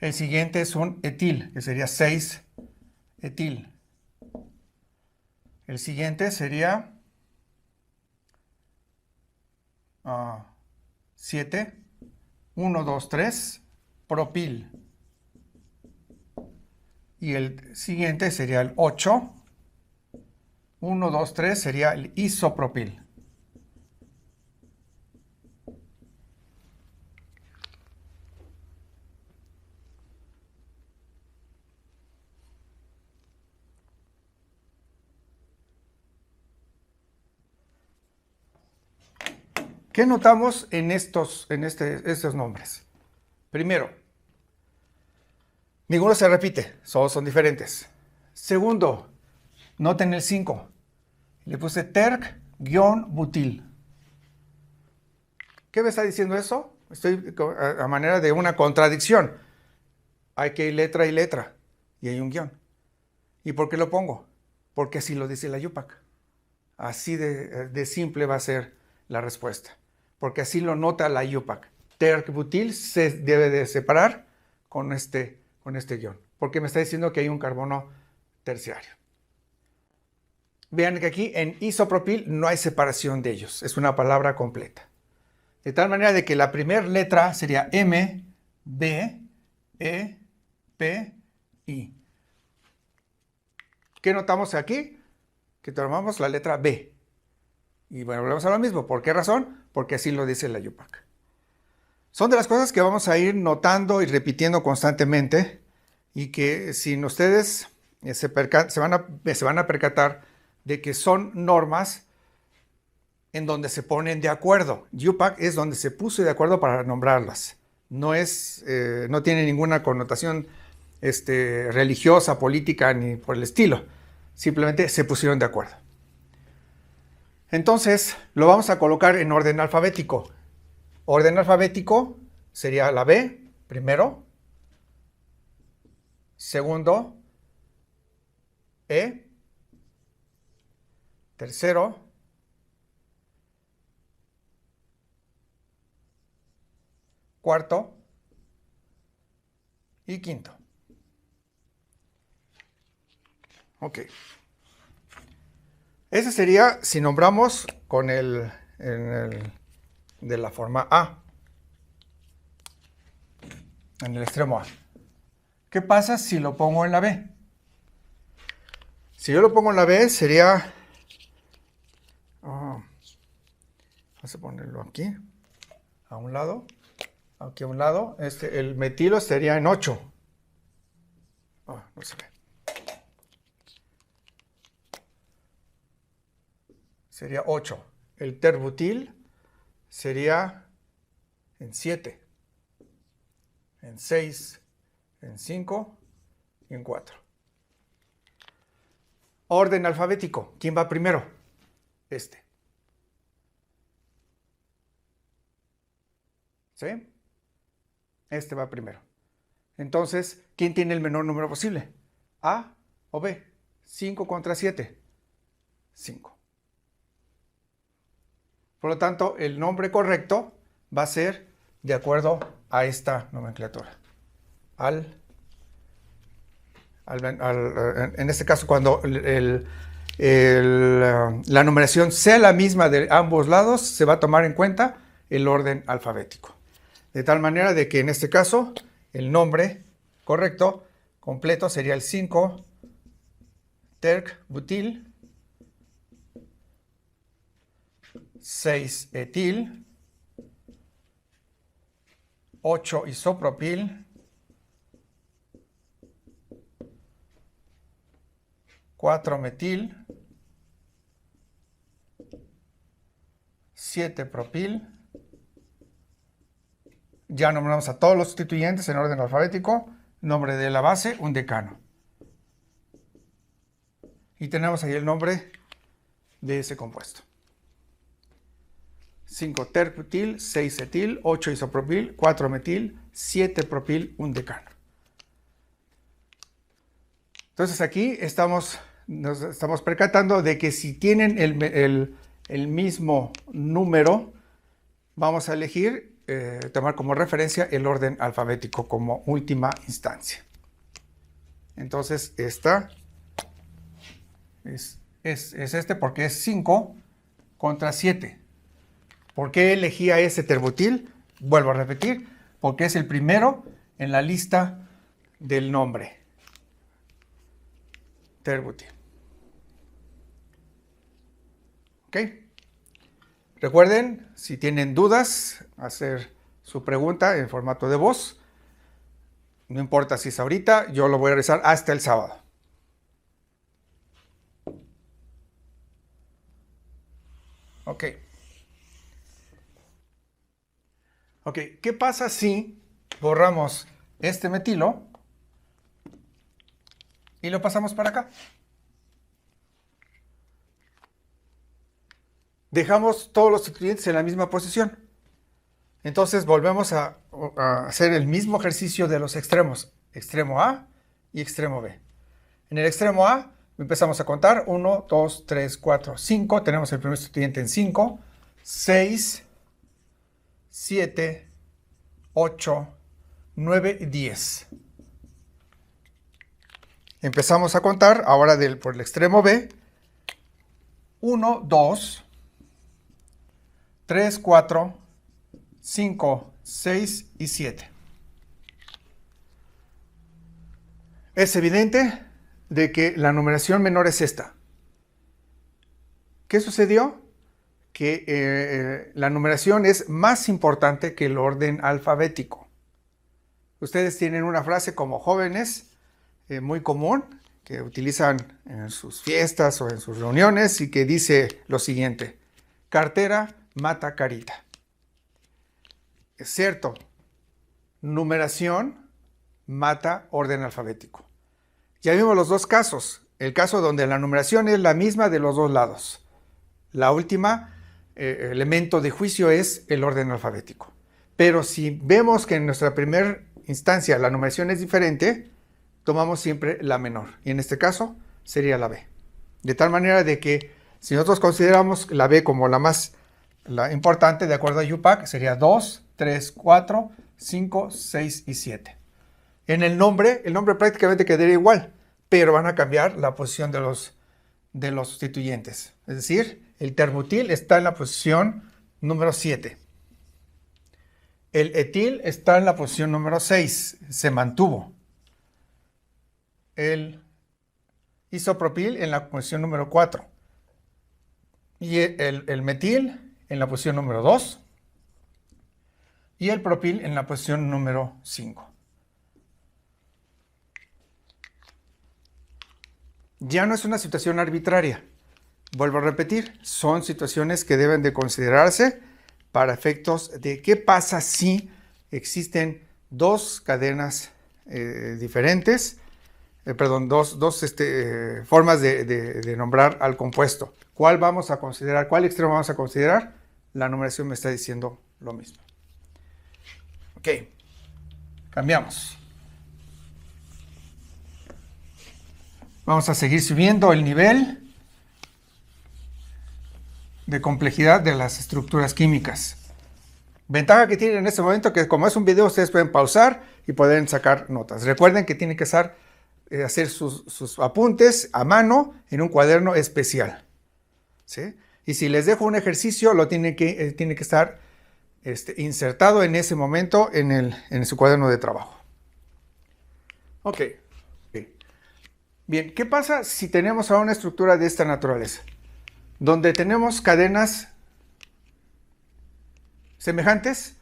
El siguiente es un etil, que sería 6 etil. El siguiente sería 7, 1, 2, 3, propil. Y el siguiente sería el 8, 1, 2, 3 sería el isopropil. ¿Qué notamos en estos nombres? Primero, ninguno se repite, todos son diferentes. Segundo, noten el 5. Le puse terc-butil. ¿Qué me está diciendo eso? Estoy a manera de una contradicción. Hay que letra y letra, y hay un guión. ¿Y por qué lo pongo? Porque así lo dice la IUPAC. Así de simple va a ser la respuesta. Porque así lo nota la IUPAC. Terc-butil se debe de separar con este guión. Porque me está diciendo que hay un carbono terciario. Vean que aquí en isopropil no hay separación de ellos. Es una palabra completa. De tal manera de que la primera letra sería M, B, E, P, I. ¿Qué notamos aquí? Que tomamos la letra B. Y bueno, volvemos a lo mismo. ¿Por qué razón? Porque así lo dice la IUPAC. Son de las cosas que vamos a ir notando y repitiendo constantemente y que sin ustedes se van a percatar de que son normas en donde se ponen de acuerdo. YUPAC es donde se puso de acuerdo para nombrarlas. No tiene ninguna connotación religiosa, política, ni por el estilo. Simplemente se pusieron de acuerdo. Entonces, lo vamos a colocar en orden alfabético. Orden alfabético sería la B, primero. Segundo, E. Tercero. Cuarto. Y quinto. Ok. Ese sería si nombramos con de la forma A. En el extremo A. ¿Qué pasa si lo pongo en la B? Si yo lo pongo en la B sería... vamos a ponerlo aquí. A un lado. Aquí a un lado. El metilo sería en 8. No se ve. Sería 8. El terbutil sería en 7, en 6, en 5 y en 4. Orden alfabético. ¿Quién va primero? ¿Sí? Este va primero. Entonces, ¿quién tiene el menor número posible? ¿A o B? 5 contra 7. 5. Por lo tanto, el nombre correcto va a ser de acuerdo a esta nomenclatura. En este caso, cuando la numeración sea la misma de ambos lados, se va a tomar en cuenta el orden alfabético. De tal manera de que en este caso, el nombre correcto, completo, sería el 5-terc-butil, 6-etil, 8-isopropil, 4-metil, 7-propil. Ya nombramos a todos los sustituyentes en orden alfabético. Nombre de la base, un decano. Y tenemos ahí el nombre de ese compuesto. 5-terc-butil, 6-etil, 8-isopropil, 4-metil, 7-propil, un decano. Entonces aquí nos estamos percatando de que si tienen el mismo número, vamos a elegir, tomar como referencia el orden alfabético como última instancia. Entonces esta es porque es 5 contra 7. ¿Por qué elegí a ese terbutil? Vuelvo a repetir, porque es el primero en la lista del nombre. Terbutil. ¿Ok? Recuerden, si tienen dudas, hacer su pregunta en formato de voz. No importa si es ahorita, yo lo voy a realizar hasta el sábado. Ok. Ok, ¿qué pasa si borramos este metilo y lo pasamos para acá? Dejamos todos los sustituyentes en la misma posición. Entonces volvemos a hacer el mismo ejercicio de los extremos. Extremo A y extremo B. En el extremo A empezamos a contar. 1, 2, 3, 4, 5. Tenemos el primer sustituyente en 5. 6, 7, 8, 9 y 10. Empezamos a contar ahora por el extremo B. 1, 2, 3, 4, 5, 6 y 7. Es evidente de que la numeración menor es esta. ¿Qué sucedió? Que la numeración es más importante que el orden alfabético. Ustedes tienen una frase como jóvenes muy común que utilizan en sus fiestas o en sus reuniones y que dice lo siguiente: cartera mata carita. Es cierto, numeración mata orden alfabético. Ya vimos los dos casos. El caso donde la numeración es la misma de los dos lados. La última elemento de juicio es el orden alfabético. Pero si vemos que en nuestra primera instancia la numeración es diferente, tomamos siempre la menor. Y en este caso sería la B. De tal manera de que si nosotros consideramos la B como la importante, de acuerdo a UPAC, sería 2, 3, 4, 5, 6 y 7. En el nombre prácticamente quedaría igual, pero van a cambiar la posición de los sustituyentes. Es decir, el terbutil está en la posición número 7. El etil está en la posición número 6, se mantuvo. El isopropil en la posición número 4. Y el metil en la posición número 2. Y el propil en la posición número 5. Ya no es una situación arbitraria. Vuelvo a repetir, son situaciones que deben de considerarse para efectos de qué pasa si existen dos cadenas diferentes, dos formas de nombrar al compuesto. ¿Cuál vamos a considerar? ¿Cuál extremo vamos a considerar? La numeración me está diciendo lo mismo. Ok, cambiamos. Vamos a seguir subiendo el nivel de complejidad de las estructuras químicas. Ventaja que tienen en este momento que como es un video ustedes pueden pausar y pueden sacar notas. Recuerden que tienen que hacer sus apuntes a mano en un cuaderno especial. ¿Sí? Y si les dejo un ejercicio lo tiene que estar insertado en ese momento en su cuaderno de trabajo. Ok. Bien, ¿qué pasa si tenemos ahora una estructura de esta naturaleza? Donde tenemos cadenas semejantes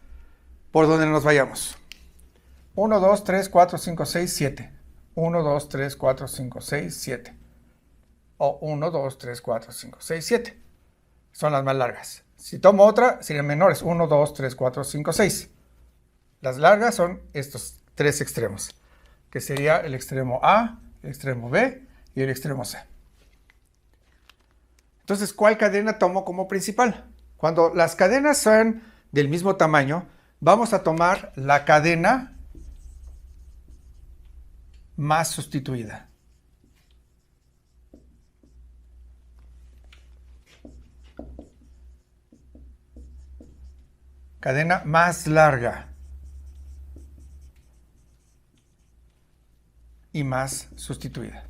por donde nos vayamos. 1, 2, 3, 4, 5, 6, 7. 1, 2, 3, 4, 5, 6, 7. O 1, 2, 3, 4, 5, 6, 7. Son las más largas. Si tomo otra, serían menores. 1, 2, 3, 4, 5, 6. Las largas son estos tres extremos, que sería el extremo A, el extremo B y el extremo C. Entonces, ¿cuál cadena tomo como principal? Cuando las cadenas son del mismo tamaño, vamos a tomar la cadena más sustituida. Cadena más larga y más sustituida.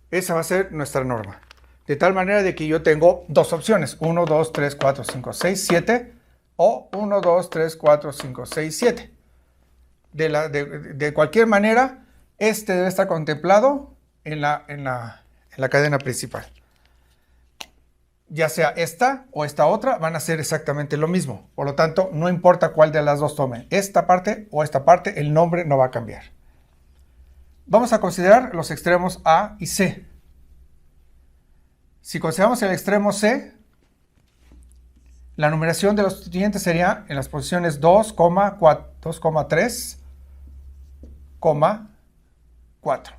Esa va a ser nuestra norma. De tal manera de que yo tengo dos opciones. 1, 2, 3, 4, 5, 6, 7. O 1, 2, 3, 4, 5, 6, 7. De cualquier manera, debe estar contemplado en la cadena principal. Ya sea esta o esta otra, van a ser exactamente lo mismo. Por lo tanto, no importa cuál de las dos tomen. Esta parte o esta parte, el nombre no va a cambiar. Vamos a considerar los extremos A y C. Si consideramos el extremo C, la numeración de los sustituyentes sería en las posiciones 2, 3, 4.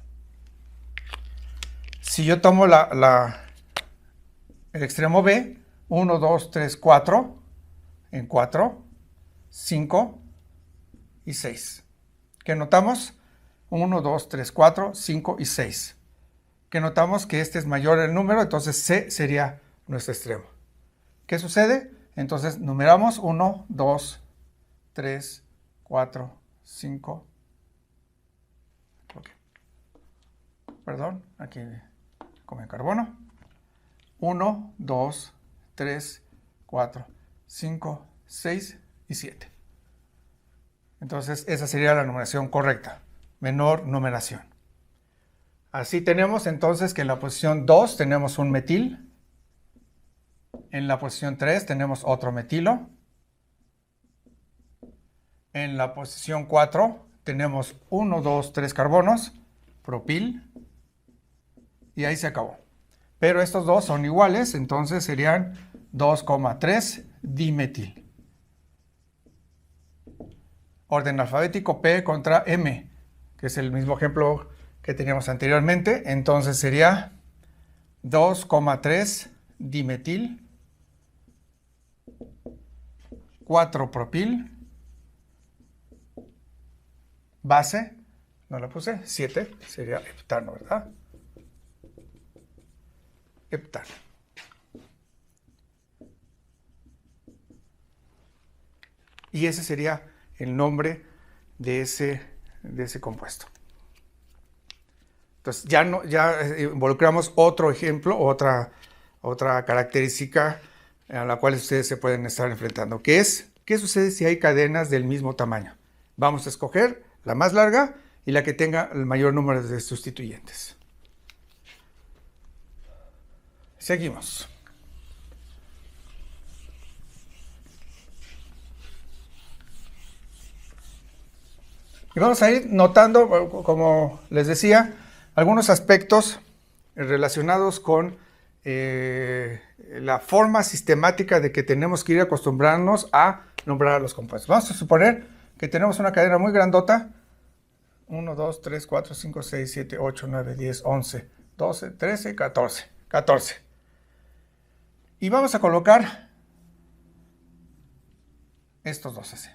Si yo tomo el extremo B, 1, 2, 3, 4, en 4, 5 y 6. ¿Qué notamos? 1, 2, 3, 4, 5 y 6. Que notamos que este es mayor el número, entonces C sería nuestro extremo. ¿Qué sucede? Entonces numeramos 1, 2, 3, 4, 5. Okay. Perdón, aquí come carbono. 1, 2, 3, 4, 5, 6 y 7. Entonces esa sería la numeración correcta. Menor numeración. Así tenemos entonces que en la posición 2 tenemos un metil. En la posición 3 tenemos otro metilo. En la posición 4 tenemos 1, 2, 3 carbonos, propil. Y ahí se acabó. Pero estos dos son iguales, entonces serían 2,3 dimetil. Orden alfabético P contra M, que es el mismo ejemplo que teníamos anteriormente. Entonces sería 2,3 dimetil 4-propil base, no la puse, 7, sería heptano, ¿verdad? Heptano. Y ese sería el nombre de ese compuesto. Entonces ya involucramos otro ejemplo, otra característica a la cual ustedes se pueden estar enfrentando, que es, ¿qué sucede si hay cadenas del mismo tamaño? Vamos a escoger la más larga y la que tenga el mayor número de sustituyentes. Seguimos. Y vamos a ir notando, como les decía, algunos aspectos relacionados con la forma sistemática de que tenemos que ir acostumbrarnos a nombrar a los compuestos. Vamos a suponer que tenemos una cadena muy grandota. 1, 2, 3, 4, 5, 6, 7, 8, 9, 10, 11, 12, 13, 14. 14. Y vamos a colocar estos dos así.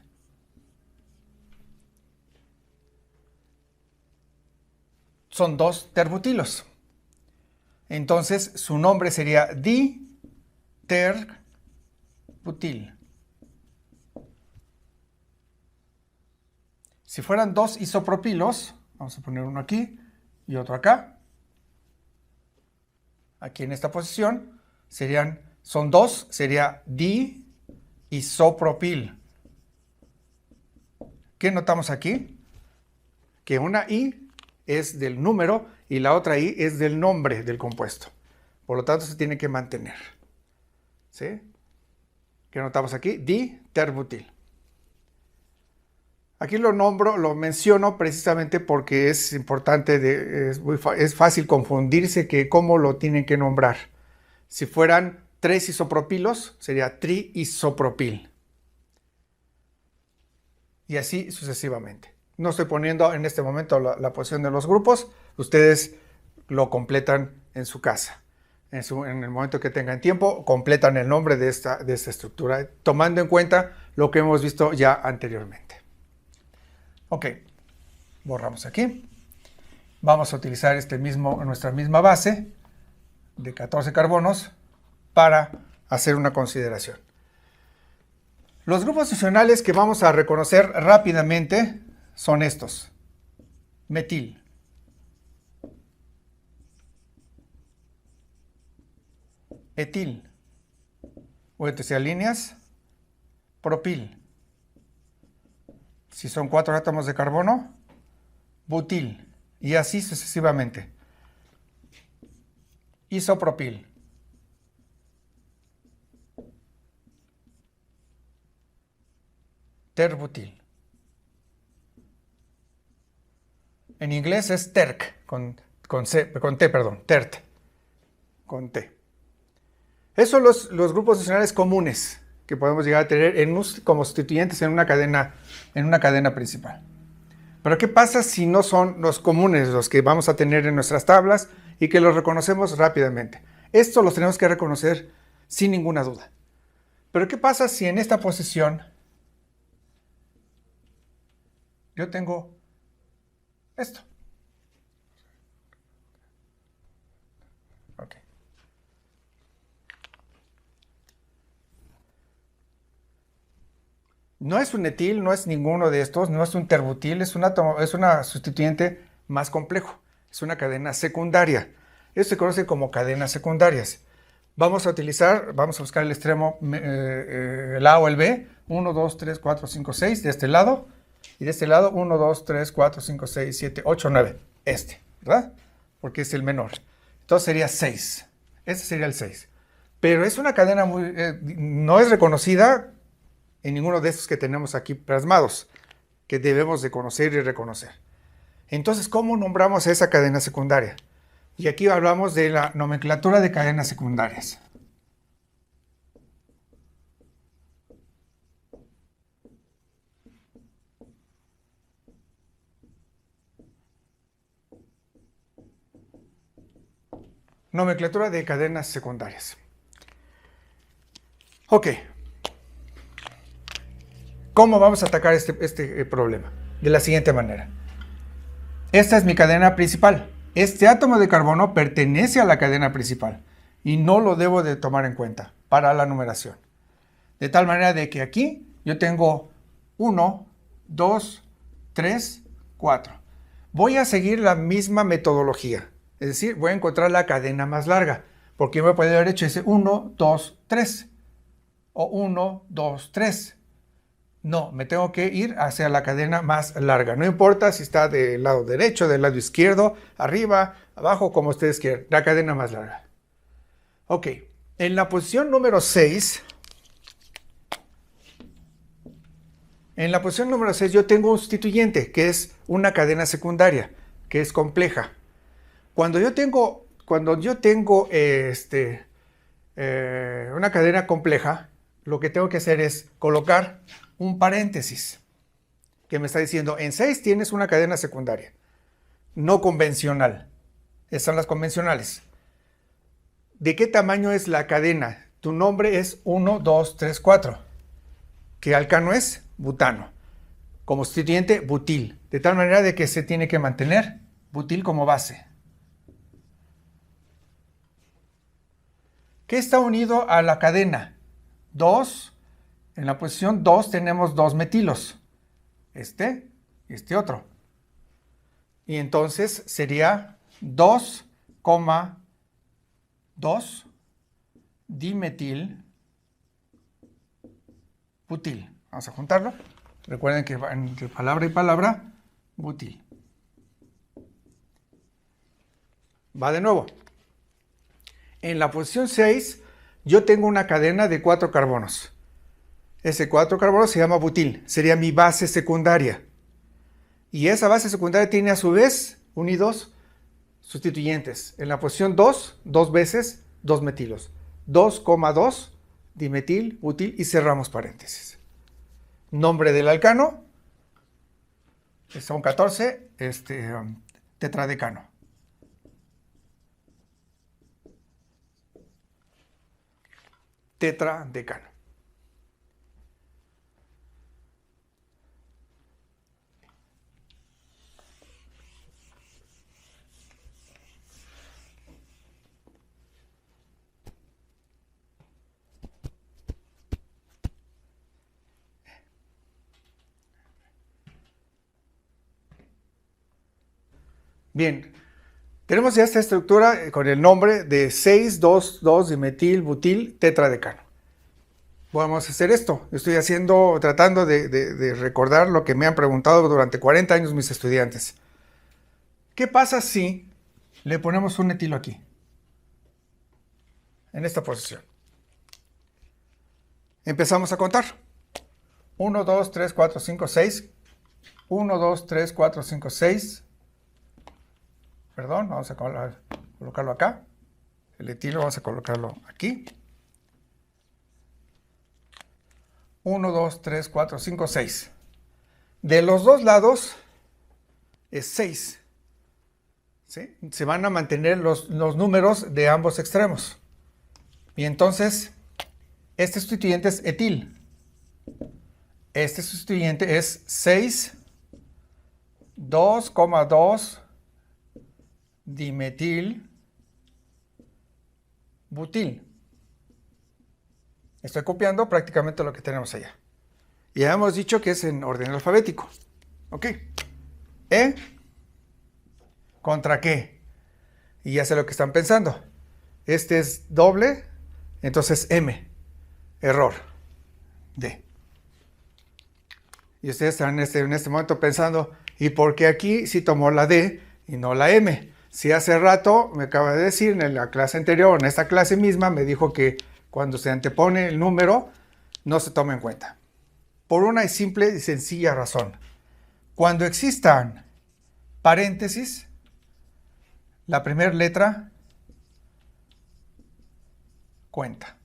Son dos terbutilos. Entonces su nombre sería diterbutil. Si fueran dos isopropilos, vamos a poner uno aquí y otro acá. Aquí en esta posición son dos, sería di-isopropil. ¿Qué notamos aquí? Que una I es del número y la otra I es del nombre del compuesto. Por lo tanto, se tiene que mantener. ¿Sí? ¿Qué notamos aquí? Diterbutil. Aquí lo menciono precisamente porque es importante, es fácil confundirse que cómo lo tienen que nombrar. Si fueran 3 isopropilos, sería triisopropil. Y así sucesivamente. No estoy poniendo en este momento la posición de los grupos, ustedes lo completan en su casa. En el momento que tengan tiempo, completan el nombre de esta estructura, tomando en cuenta lo que hemos visto ya anteriormente. Ok, borramos aquí. Vamos a utilizar nuestra misma base de 14 carbonos para hacer una consideración. Los grupos funcionales que vamos a reconocer rápidamente son estos. Metil. Etil. O etc. líneas. Propil. Si son 4 átomos de carbono, butil. Y así sucesivamente. Isopropil. Terbutil. En inglés es terc, tert, con T. Esos son los grupos funcionales comunes que podemos llegar a tener como sustituyentes en una cadena principal. Pero ¿qué pasa si no son los comunes los que vamos a tener en nuestras tablas y que los reconocemos rápidamente? Esto los tenemos que reconocer sin ninguna duda. Pero ¿qué pasa si en esta posición yo tengo esto? Ok. No es un etil, no es ninguno de estos, no es un terbutil, es una sustituyente más complejo. Es una cadena secundaria. Esto se conoce como cadenas secundarias. Vamos a buscar el extremo, el A o el B. 1, 2, 3, 4, 5, 6 de este lado. Y de este lado 1, 2, 3, 4, 5, 6, 7, 8, 9. ¿Verdad? Porque es el menor. Entonces sería 6. Este sería el 6. Pero es una cadena no es reconocida en ninguno de estos que tenemos aquí plasmados, que debemos de conocer y reconocer. Entonces, ¿cómo nombramos a esa cadena secundaria? Y aquí hablamos de la nomenclatura de cadenas secundarias. Nomenclatura de cadenas secundarias. Ok. ¿Cómo vamos a atacar este problema? De la siguiente manera. Esta es mi cadena principal. Este átomo de carbono pertenece a la cadena principal y no lo debo de tomar en cuenta para la numeración. De tal manera de que aquí yo tengo 1, 2, 3, 4. Voy a seguir la misma metodología. Es decir, voy a encontrar la cadena más larga. Porque yo me puedo haber hecho ese 1, 2, 3. O 1, 2, 3. No, me tengo que ir hacia la cadena más larga. No importa si está del lado derecho, del lado izquierdo, arriba, abajo, como ustedes quieran. La cadena más larga. Ok, en la posición número 6... En la posición número 6 yo tengo un sustituyente, que es una cadena secundaria, que es compleja. Cuando yo tengo una cadena compleja, lo que tengo que hacer es colocar un paréntesis, que me está diciendo, en 6 tienes una cadena secundaria, no convencional. Esas son las convencionales. ¿De qué tamaño es la cadena? Tu nombre es 1, 2, 3, 4. ¿Qué alcano es? Butano. Como sustituyente, butil. De tal manera de que se tiene que mantener butil como base. ¿Qué está unido a la cadena? 2. En la posición 2 tenemos 2 metilos. Este y este otro. Y entonces sería 2,2 dimetil butil. Vamos a juntarlo. Recuerden que entre palabra y palabra, butil. Va de nuevo. En la posición 6, yo tengo una cadena de 4 carbonos. Ese 4 carbonos se llama butil. Sería mi base secundaria. Y esa base secundaria tiene a su vez unidos sustituyentes. En la posición 2, 2 veces 2 metilos. 2,2 dimetil, butil y cerramos paréntesis. Nombre del alcano, son 14, tetradecano. Tetradecano. Bien, tenemos ya esta estructura con el nombre de 6,2,2 dimetil butil tetradecano. Vamos a hacer esto. Estoy tratando de recordar lo que me han preguntado durante 40 años mis estudiantes. ¿Qué pasa si le ponemos un etilo aquí? En esta posición. Empezamos a contar. 1, 2, 3, 4, 5, 6. 1, 2, 3, 4, 5, 6. Perdón, vamos a colocarlo acá. El etilo vamos a colocarlo aquí. 1, 2, 3, 4, 5, 6. De los dos lados es 6. ¿Sí? Se van a mantener los números de ambos extremos. Y entonces, este sustituyente es etil. Este sustituyente es 6, 2,2 dimetil butil. Estoy copiando prácticamente lo que tenemos allá. Y ya hemos dicho que es en orden alfabético. ¿Ok? E contra qué. Y ya sé lo que están pensando. Este es doble, entonces M. Error. D. Y ustedes están en este momento pensando, ¿y por qué aquí sí tomó la D y no la M? Si hace rato me acaba de decir en la clase anterior, en esta clase misma, me dijo que cuando se antepone el número, no se toma en cuenta. Por una simple y sencilla razón. Cuando existan paréntesis, la primera letra cuenta.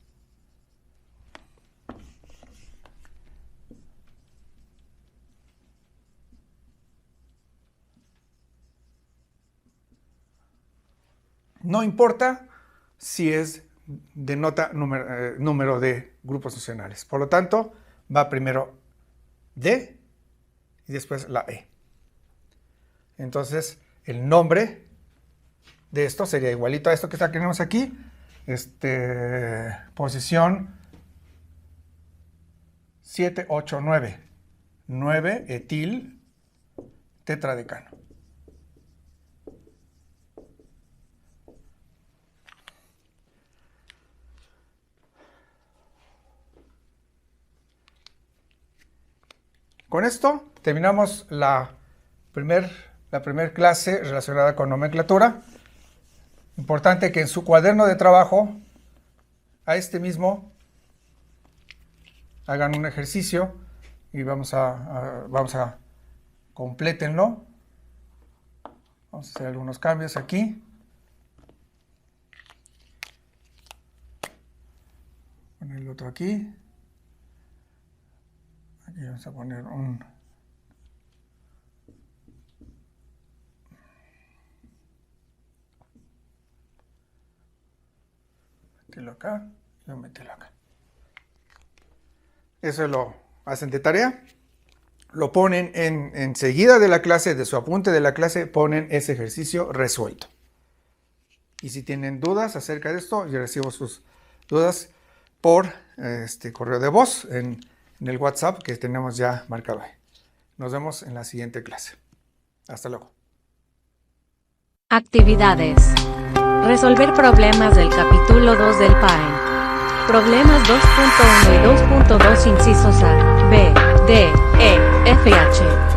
No importa si es denota número de grupos funcionales. Por lo tanto, va primero D y después la E. Entonces, el nombre de esto sería igualito a esto que tenemos aquí. Posición 789. 9 etil tetradecano. Con esto terminamos la primer clase relacionada con nomenclatura. Importante que en su cuaderno de trabajo, a este mismo, hagan un ejercicio y vamos a complétenlo. Vamos a hacer algunos cambios aquí. Poner el otro aquí. Aquí vamos a poner un meterlo acá y lo meterlo acá. Eso lo hacen de tarea. Lo ponen enseguida de la clase, de su apunte de la clase, ponen ese ejercicio resuelto. Y si tienen dudas acerca de esto, yo recibo sus dudas por correo de voz en el WhatsApp que tenemos ya marcado ahí. Nos vemos en la siguiente clase. Hasta luego. Actividades. Resolver problemas del capítulo 2 del PAEN. Problemas 2.1 y 2.2 incisos A, B, D, E, F y H.